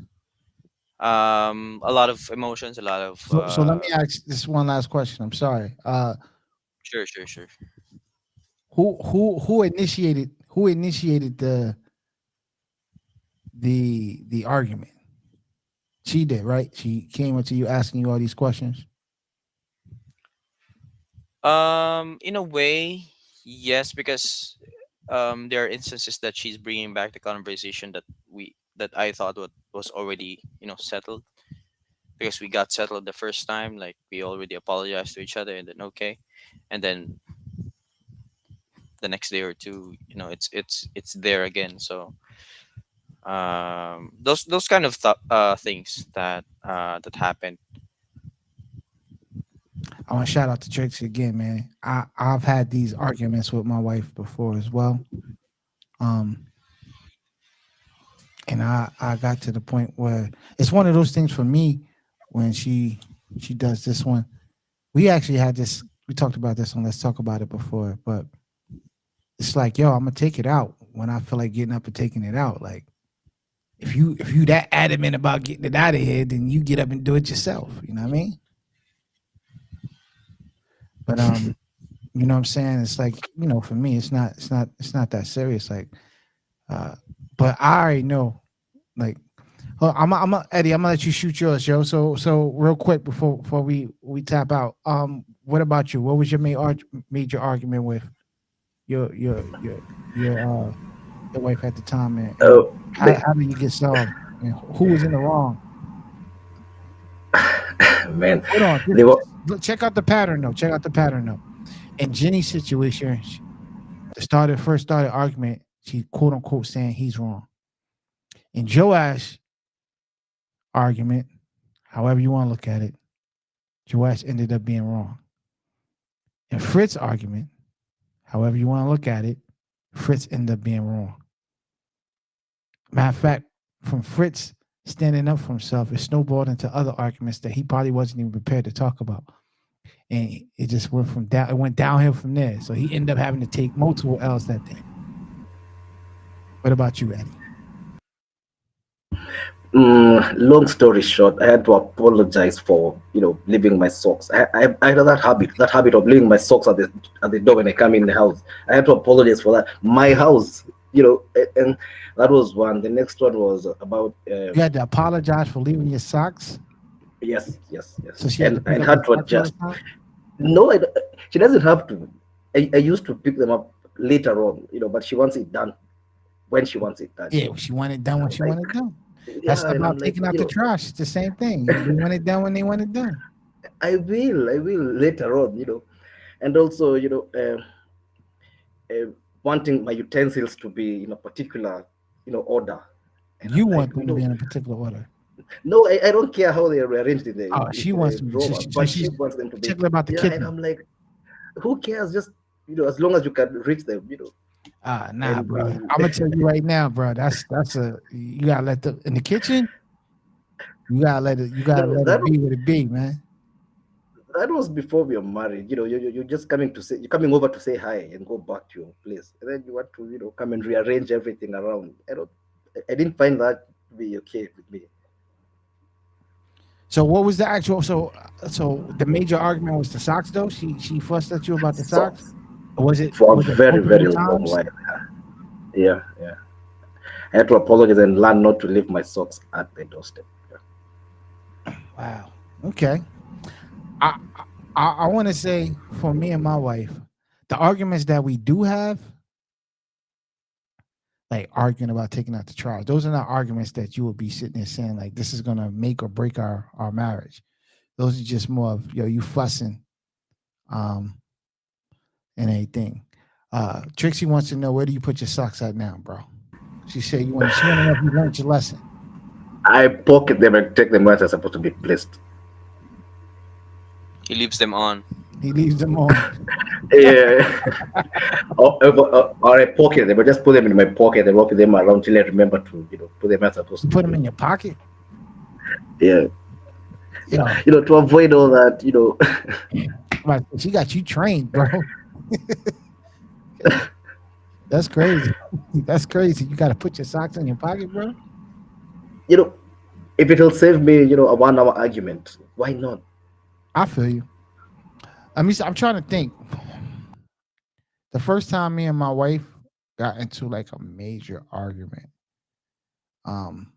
A lot of emotions, a lot of So let me ask this one last question. I'm sorry. sure. Who initiated the argument? She did, right? She came up to you asking you all these questions. In a way, yes, because there are instances that she's bringing back the conversation that I thought was already settled, because we got settled the first time, like we already apologized to each other, and then okay, and then the next day or two, it's there again. So those kind of things that happen. I want to shout out to Trixie again, man. I've had these arguments with my wife before as well. And I got to the point where it's one of those things for me when she does this one. We actually had this, we talked about this one, let's talk about it before, but it's like, yo, I'm gonna take it out when I feel like getting up and taking it out. Like if you that adamant about getting it out of here, then you get up and do it yourself. You know what I mean? But you know what I'm saying? It's like, for me, it's not that serious. Like, but I already know, like, Eddie, I'm gonna let you shoot yours, yo. So real quick before we tap out. What about you? What was your major argument with your wife at the time, and how did you get solved? And who was in the wrong? Man, Hold on. Check out the pattern though. In Jenny's situation, first started argument, she quote unquote saying he's wrong. In Joash argument, however you want to look at it, Joash ended up being wrong. In Fritz's argument, however you want to look at it, Fritz ended up being wrong. Matter of fact, from Fritz standing up for himself, it snowballed into other arguments that he probably wasn't even prepared to talk about. And it just went downhill from there. So he ended up having to take multiple L's that day. What about you, Eddie? Long story short, I had to apologize for leaving my socks. I had that habit of leaving my socks at the door when I come in the house. I had to apologize for that. My house, and that was one. The next one was about you had to apologize for leaving your socks. Yes. So she had to adjust. No, she doesn't have to. I used to pick them up later on, but she wants it done when she wants it done. Yeah, she wanted it done when she wanted it done. That's about taking out the trash. It's the same thing. You want it done when they want it done. I will later on, and also, wanting my utensils to be in a particular, order. And you want them to be in a particular order. No, I don't care how they are arranged in the. Oh, she wants them. She wants them to be particular about the kitchen. And I'm like, who cares? Just as long as you can reach them, Nah, bro. I'm gonna tell you right now, bro. That's you gotta let in the kitchen. You gotta let it be what it be, man. That was before we were married. You're just coming over to say hi and go back to your place, and then you want to come and rearrange everything around. I didn't find that to be okay with me. So what was the actual? So the major argument was the socks, though. She fussed at you about the socks. Was it for a very, very long while? Yeah. I had to apologize and learn not to leave my socks at the doorstep. Yeah. Wow. Okay. I want to say, for me and my wife, the arguments that we do have, like arguing about taking out the trash, those are not arguments that you would be sitting there saying like this is gonna make or break our marriage. Those are just more of you fussing, and anything. Trixie wants to know, where do you put your socks at now, bro? She said she want to know if you learned your lesson. I pocket them and take them where they're supposed to be placed. He leaves them on. He leaves them on. Yeah. Or I pocket them. I just put them in my pocket and walk them around till I remember to, put them as supposed You to. put them in your pocket. Yeah. Yeah, To avoid all that, right. She got you trained, bro. That's crazy. That's crazy. You got to put your socks in your pocket, bro. If it will save me, a 1 hour argument, why not? I feel you. I'm trying to think. The first time me and my wife got into like a major argument, um,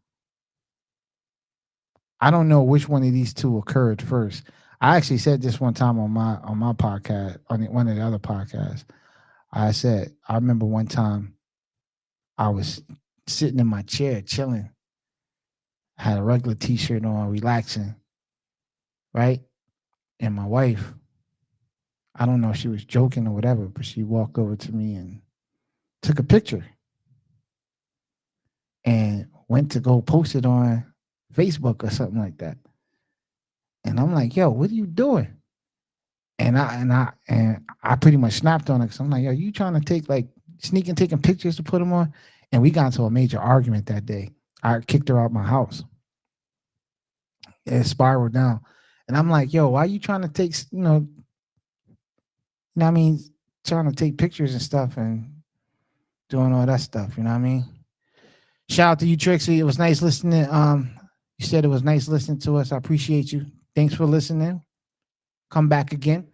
I don't know which one of these two occurred first. I actually said this one time on my podcast, on one of the other podcasts. I remember one time I was sitting in my chair chilling, had a regular t-shirt on, relaxing, right? And my wife, I don't know if she was joking or whatever, but she walked over to me and took a picture and went to go post it on Facebook or something like that. And I'm like, yo, what are you doing? And I pretty much snapped on it because I'm like, yo, you trying to take like sneaking taking pictures to put them on? And we got into a major argument that day. I kicked her out my house. It spiraled down. And I'm like, yo, why are you trying to take, what I mean, trying to take pictures and stuff and doing all that stuff, you know what I mean? Shout out to you, Trixie. It was nice listening. You said it was nice listening to us. I appreciate you. Thanks for listening. Come back again.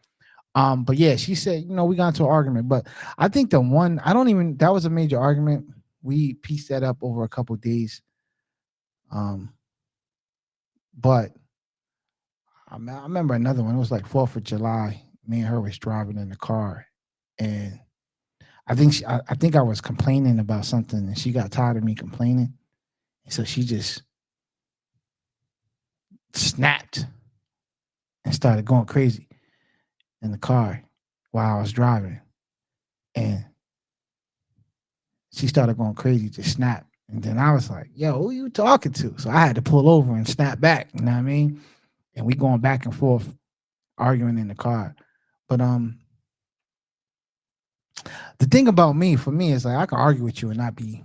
But yeah, she said, we got into an argument. But I think that was a major argument. We pieced that up over a couple of days. But I remember another one. It was like 4th of July. Me and her was driving in the car. And I think I was complaining about something and she got tired of me complaining. And so she just snapped and started going crazy in the car while I was driving. And she started going crazy, just snap. And then I was like, yo, who you talking to? So I had to pull over and snap back, you know what I mean? And we going back and forth, arguing in the car. But the thing about me, for me, is like I can argue with you and not be,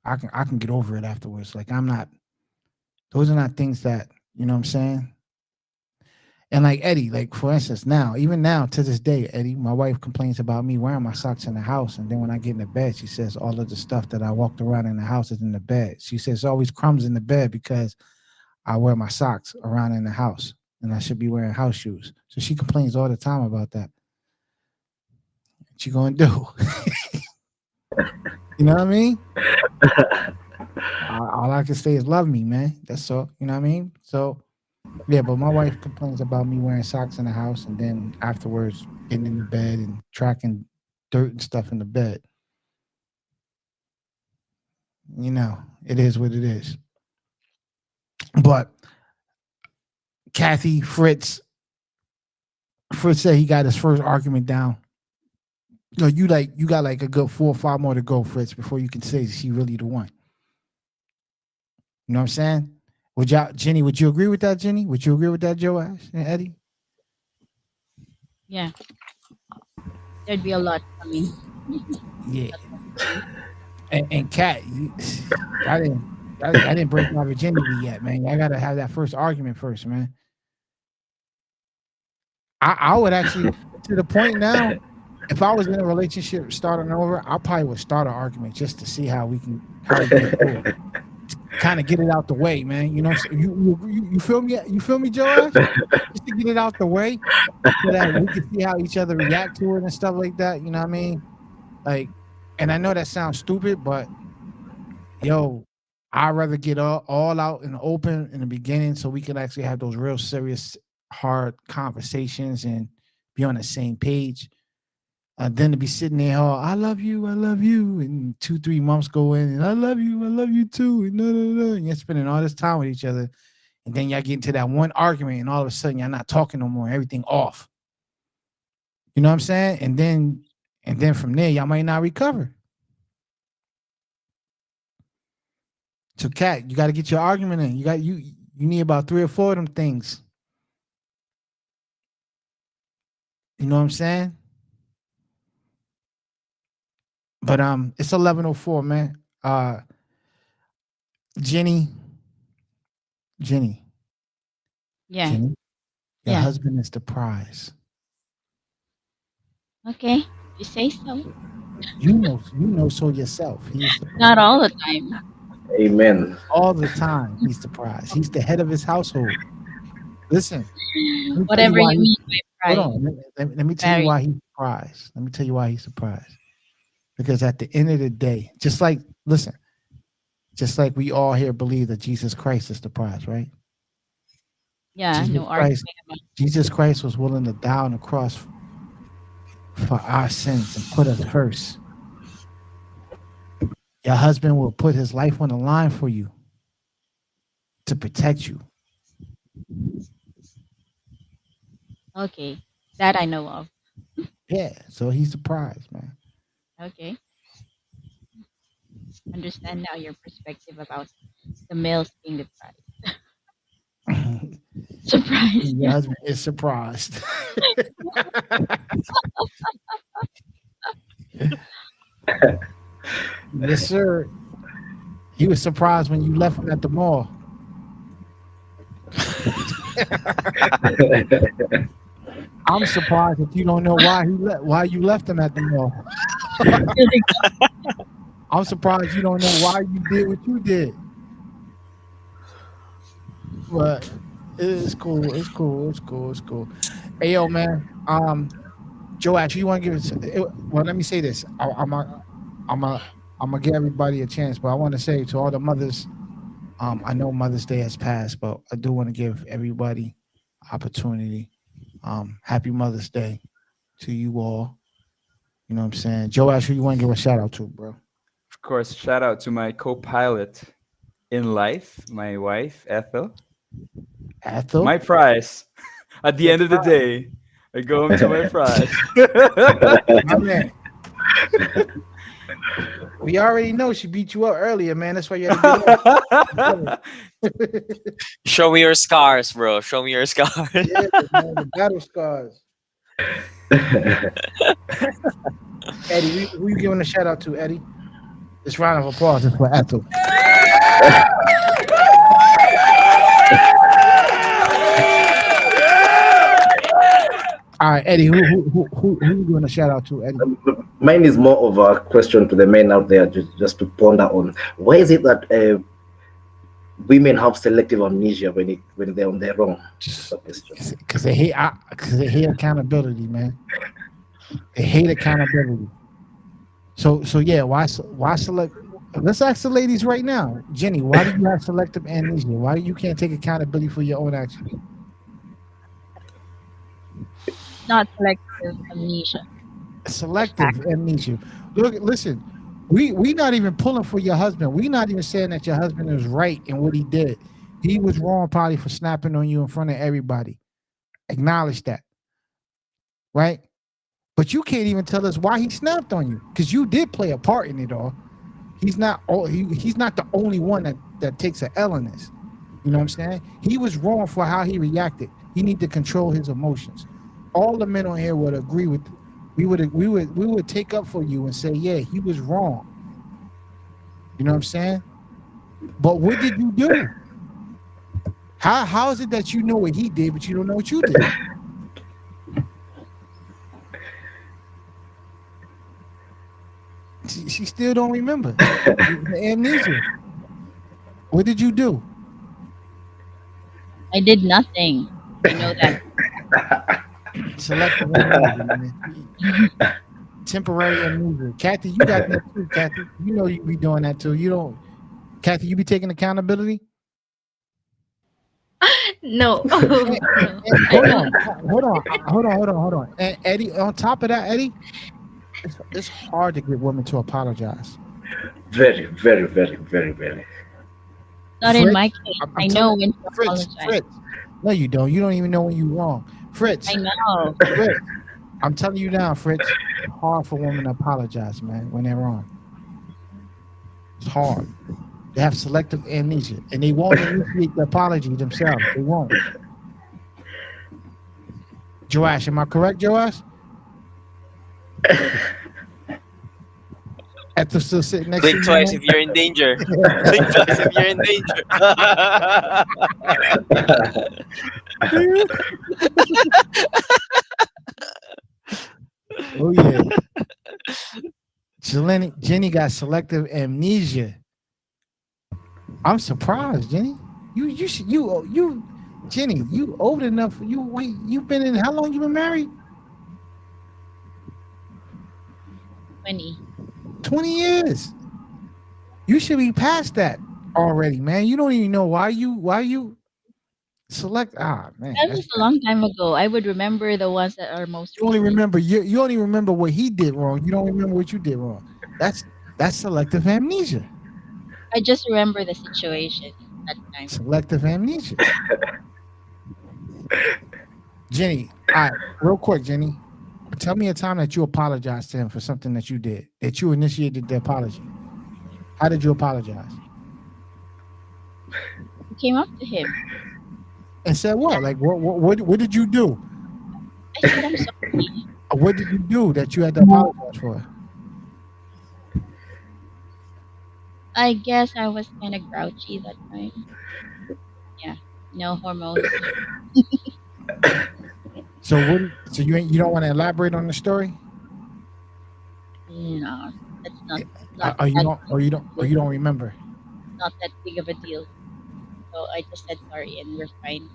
I can get over it afterwards. Like those are not things that, you know what I'm saying? And like Eddie, like for instance, even now to this day, Eddie, my wife complains about me wearing my socks in the house. And then when I get in the bed, she says all of the stuff that I walked around in the house is in the bed. She says always crumbs in the bed because I wear my socks around in the house and I should be wearing house shoes. So she complains all the time about that. What you gonna do? You know what I mean? All I can say is love me, man. That's all. You know what I mean? So yeah, but my wife complains about me wearing socks in the house and then afterwards getting in the bed and tracking dirt and stuff in the bed. It is what it is. But Kathy, Fritz said he got his first argument down. No, you got like a good 4 or 5 more to go, Fritz, before you can say she really the one. You know what I'm saying? Jenny, would you agree with that, Jenny? Would you agree with that, Joash and Eddie? Yeah. There'd be a lot coming. Yeah. And Kat, I didn't break my virginity yet, man. I gotta have that first argument first, man. I would actually, to the point now, if I was in a relationship starting over, I probably would start an argument just to see how we get through it. Kind of get it out the way, man. You know, you feel me? You feel me, Joash? Just to get it out the way, so that we can see how each other react to it and stuff like that. You know what I mean? Like, and I know that sounds stupid, but yo, I'd rather get all out in the open in the beginning so we can actually have those real serious, hard conversations and be on the same page. Then to be sitting there, I love you, and 2-3 months go in, and I love you too, and you're spending all this time with each other, and then y'all get into that one argument, and all of a sudden y'all not talking no more, everything off. You know what I'm saying? And then from there y'all might not recover. So, Kat, you got to get your argument in. You need about 3 or 4 of them things. You know what I'm saying? But it's 11:04, man. Jenny, Jenny, Yeah. Jenny, your Yeah. husband is the prize. Okay. You say so. You know so yourself. He's the Not prize. all the time. Amen. All the time. He's the prize. He's the head of his household. Listen, let me tell you Whatever why you he, mean by hold prize. on. Let me tell you Very. why he's surprised. Let me tell you why he's surprised. Because at the end of the day, just like we all here believe that Jesus Christ is the prize, right? Yeah. Jesus No Christ, argument about. Jesus Christ was willing to die on the cross for our sins and put us first. Your husband will put his life on the line for you to protect you. Okay. That I know of. Yeah, so he's the prize, man. Okay. Understand now your perspective about the males being the prize. Surprise. Your husband is surprised. Yes, sir. He was surprised when you left him at the mall. I'm surprised that you don't know why you left him at the mall. I'm surprised you don't know why you did what you did. But it's cool. It's cool. It's cool. It's cool. Hey, yo, man. Joe, actually, you want to give us? Well, let me say this. I'm gonna give everybody a chance, but I want to say to all the mothers. I know Mother's Day has passed, but I do want to give everybody opportunity. Happy Mother's Day to you all. You know what I'm saying? Joe, actually, you want to give a shout out to, bro? Of course, shout out to my co-pilot in life, my wife Ethel. Ethel? My prize. At the end of the day, I go home to my prize. My man. We already know she beat you up earlier, man. That's why you had to get up. Show me your scars, bro. Show me your scars. Yeah, man, the battle scars. Eddie, who you giving a shout out to, Eddie? This round of applause is for Ethel. All right, Eddie, who you giving a shout out to, Eddie? Mine is more of a question to the men out there, just to ponder on. Why is it that women have selective amnesia when they're on their own? Because they hate accountability, man. They hate accountability. So yeah, why select? Let's ask the ladies right now, Jenny. Why do you have selective amnesia? Why you can't take accountability for your own actions? Not selective amnesia. Selective amnesia. Look, listen. We not even pulling for your husband. We not even saying that your husband is right in what he did. He was wrong probably for snapping on you in front of everybody. Acknowledge that, right? But you can't even tell us why he snapped on you, because you did play a part in it all. He's not the only one that takes an L in this. You know what I'm saying? He was wrong for how he reacted. He need to control his emotions. All the men on here would agree with. We would take up for you and say, yeah, he was wrong. You know what I'm saying? But what did you do? How is it that you know what he did, but you don't know what you did? She still don't remember. Amnesia. What did you do? I did nothing. I know that. Selective amnesia, man. Temporary amnesia. Kathy, you got that too, Kathy. You know you be doing that too. You don't, Kathy, you be taking accountability? No. Hold on. And Eddie, on top of that, Eddie, it's hard to get women to apologize. Very, very, very, very, very. Not in my case. I know when to Fritz, apologize. Fritz. No, you don't. You don't even know when you're wrong. Fritz. I know. Fritz. I'm telling you now, Fritz. It's hard for women to apologize, man, when they're wrong. It's hard. They have selective amnesia, and they won't initiate the apology themselves. They won't. Joash, am I correct, Joash? Ethel still sitting next to Blink you, twice man? if you're in danger. Blink twice if you're in danger. Oh yeah. Jenny got selective amnesia. I'm surprised, Jenny. You Jenny, you old enough. You been in how long you been married? 20. 20 years. You should be past that already, man. You don't even know why you select man. That was a long time ago. I would remember the ones that are most You only recent. remember you only remember what he did wrong. You don't remember what you did wrong. That's selective amnesia. I just remember the situation that time. Selective amnesia. Jenny, all right, real quick, Jenny. Tell me a time that you apologized to him for something that you did, that you initiated the apology. How did you apologize? I came up to him. And said what? Like what did you do? I said, I'm sorry. What did you do that you had to apologize for? I guess I was kind of grouchy that time. Yeah, no hormones. So you don't want to elaborate on the story? No, that's not Or you don't remember? not that big of a deal. So I just said sorry and we're fine.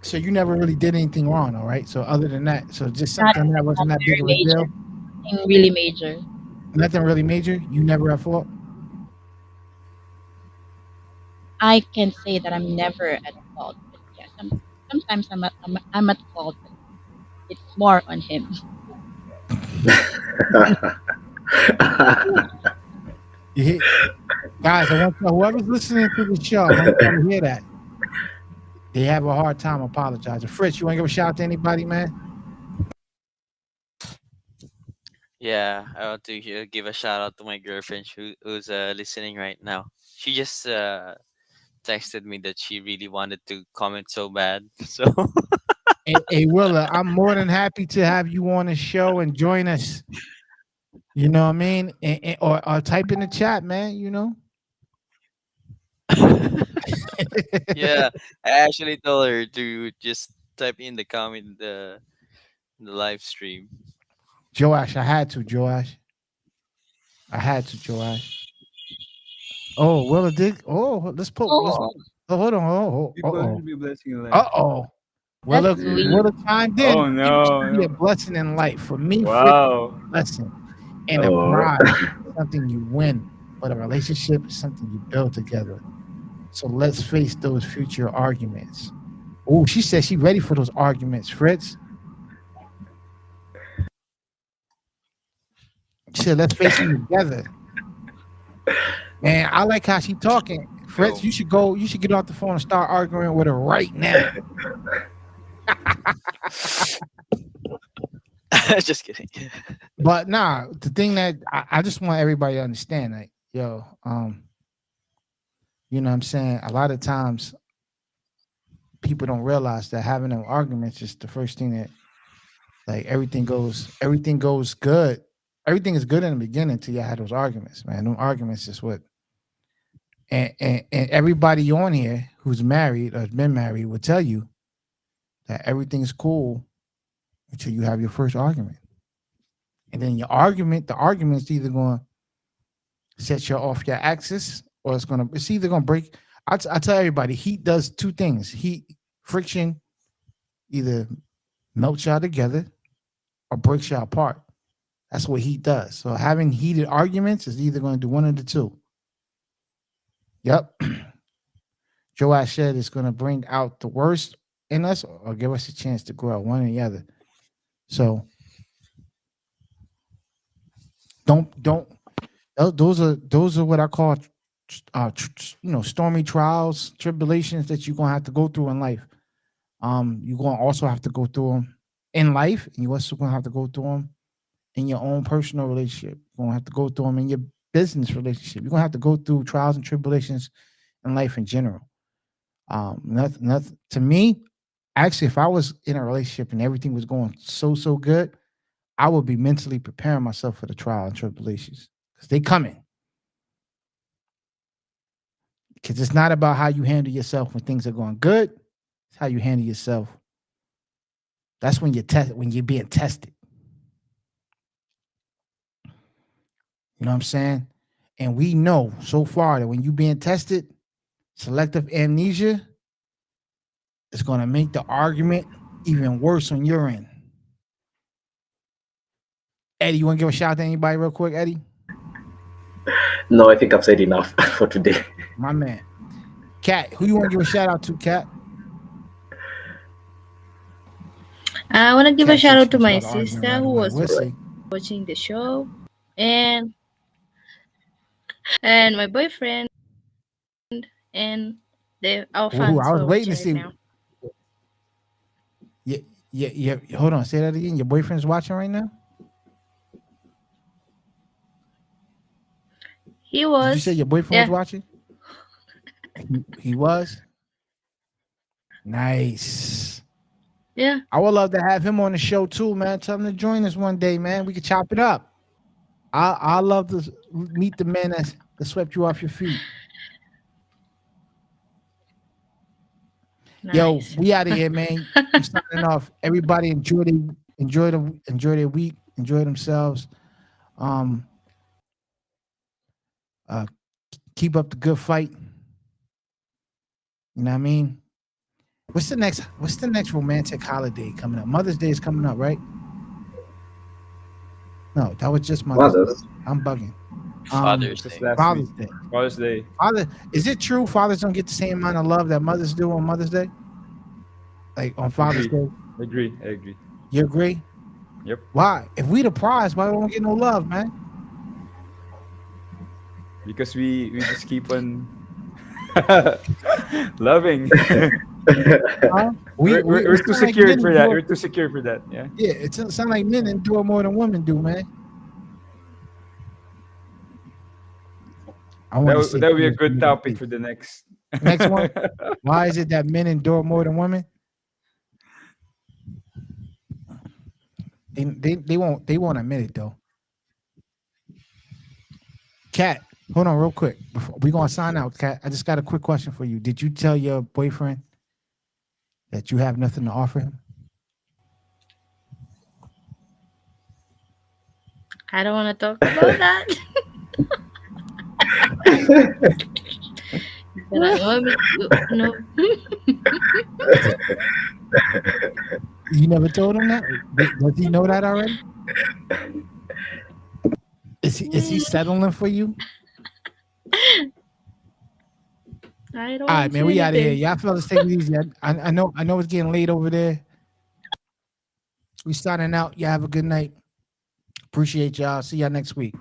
So you never really did anything wrong, all right? So other than that, so just Not, something that wasn't not that big very of a major. deal? Nothing really major. Nothing really major? You never at fault? I can say that I'm never at fault, but yeah, sometimes I'm at fault, but it's more on him. You hear, guys, I want whoever's listening to the show, I want you to hear that. They have a hard time apologizing. Fritz, you want to give a shout out to anybody, man? Yeah, I want to give a shout out to my girlfriend who's listening right now. She just texted me that she really wanted to comment so bad. So Hey, Willa, I'm more than happy to have you on the show and join us. You know what I mean? Or type in the chat, man, you know? yeah, I actually told her to just type in the comment the live stream. Joash, I had to, Joash. Joash. Oh, Willa did. Oh, let's put. Oh, Hold on. Oh, People should be blessing in life. Willa, that's sweet. Willa chimed in. Oh, no, It should be a no. blessing in life. For me, Wow. Fritz, blessing. And a Oh. bride is something you win, but a relationship is something you build together. So let's face those future arguments. Oh, she said she's ready for those arguments, Fritz. She said, let's face them together. Man, I like how she talking. Fritz, you should get off the phone and start arguing with her right now. Just kidding. But nah, the thing that I just want everybody to understand, like, yo, you know what I'm saying? A lot of times people don't realize that having them arguments is the first thing that, like, everything goes good. Everything is good in the beginning until you have those arguments, man. Those arguments is what and everybody on here who's married or has been married will tell you that everything's cool until you have your first argument. And then the argument's either going to set you off your axis or it's either going to break. I tell everybody, heat does two things. Friction either melts y'all together or breaks y'all apart. That's what heat does. So having heated arguments is either going to do one of the two. Yep. Joash said it's going to bring out the worst in us or give us a chance to grow, one or the other. So don't those are what I call stormy trials, tribulations that you're gonna have to go through in life. You're gonna also have to go through them in life, and you're also gonna have to go through them in your own personal relationship. You're gonna have to go through them in your business relationship. You're gonna have to go through trials and tribulations in life in general. Nothing to me. Actually, if I was in a relationship and everything was going so good, I would be mentally preparing myself for the trial and tribulations because they coming. Because it's not about how you handle yourself when things are going good. It's how you handle yourself. That's when you're being tested. You know what I'm saying? And we know so far that when you're being tested, selective amnesia is going to make the argument even worse on your end. Eddie, you want to give a shout out to anybody real quick, Eddie? No, I think I've said enough for today. My man. Kat, who you want to give a shout out to, Kat? I want to give a Kat shout said out she to was my about to argue sister right who away. was We'll see. watching the show, and my boyfriend, and our Ooh, fans I who was are waiting to watching see. right now. Yeah. Hold on. Say that again. Your boyfriend's watching right now? He Did you was. say your boyfriend Yeah. was watching? He was? Nice. Yeah. I would love to have him on the show too, man. Tell him to join us one day, man. We could chop it up. I love to meet the man that swept you off your feet. Yo, Nice. we out of here, man. I'm signing off. Everybody enjoy their week, enjoy themselves. Keep up the good fight. You know what I mean? What's the next romantic holiday coming up? Mother's Day is coming up, right? No, that was just Mother's Day. Fathers. I'm bugging. Father's Just Day. last Father's week. Day. Father's Day. Is it true fathers don't get the same amount of love that mothers do on Mother's Day? Like on Father's Day? I agree. You agree? Yep. Why? If we the prize, why don't we get no love, man? Because we just keep on loving. Huh? We're it's too not like secured men for that. endure- We're too secure for that. Yeah. Yeah, it sounds like men endure more than women do, man. I want to That would be a good topic for the next one. Why is it that men endure more than women? They won't admit it though. Kat, hold on real quick. We're gonna sign out, Kat. I just got a quick question for you. Did you tell your boyfriend that you have nothing to offer him? I don't want to talk about that. But I want me to, no. You never told him that? Does he know that already? Is he settling for you? I don't All want right, to man. say We out of here. anything. Y'all fellas take it easy. I know it's getting late over there. We signing out. Y'all have a good night. Appreciate y'all. See y'all next week.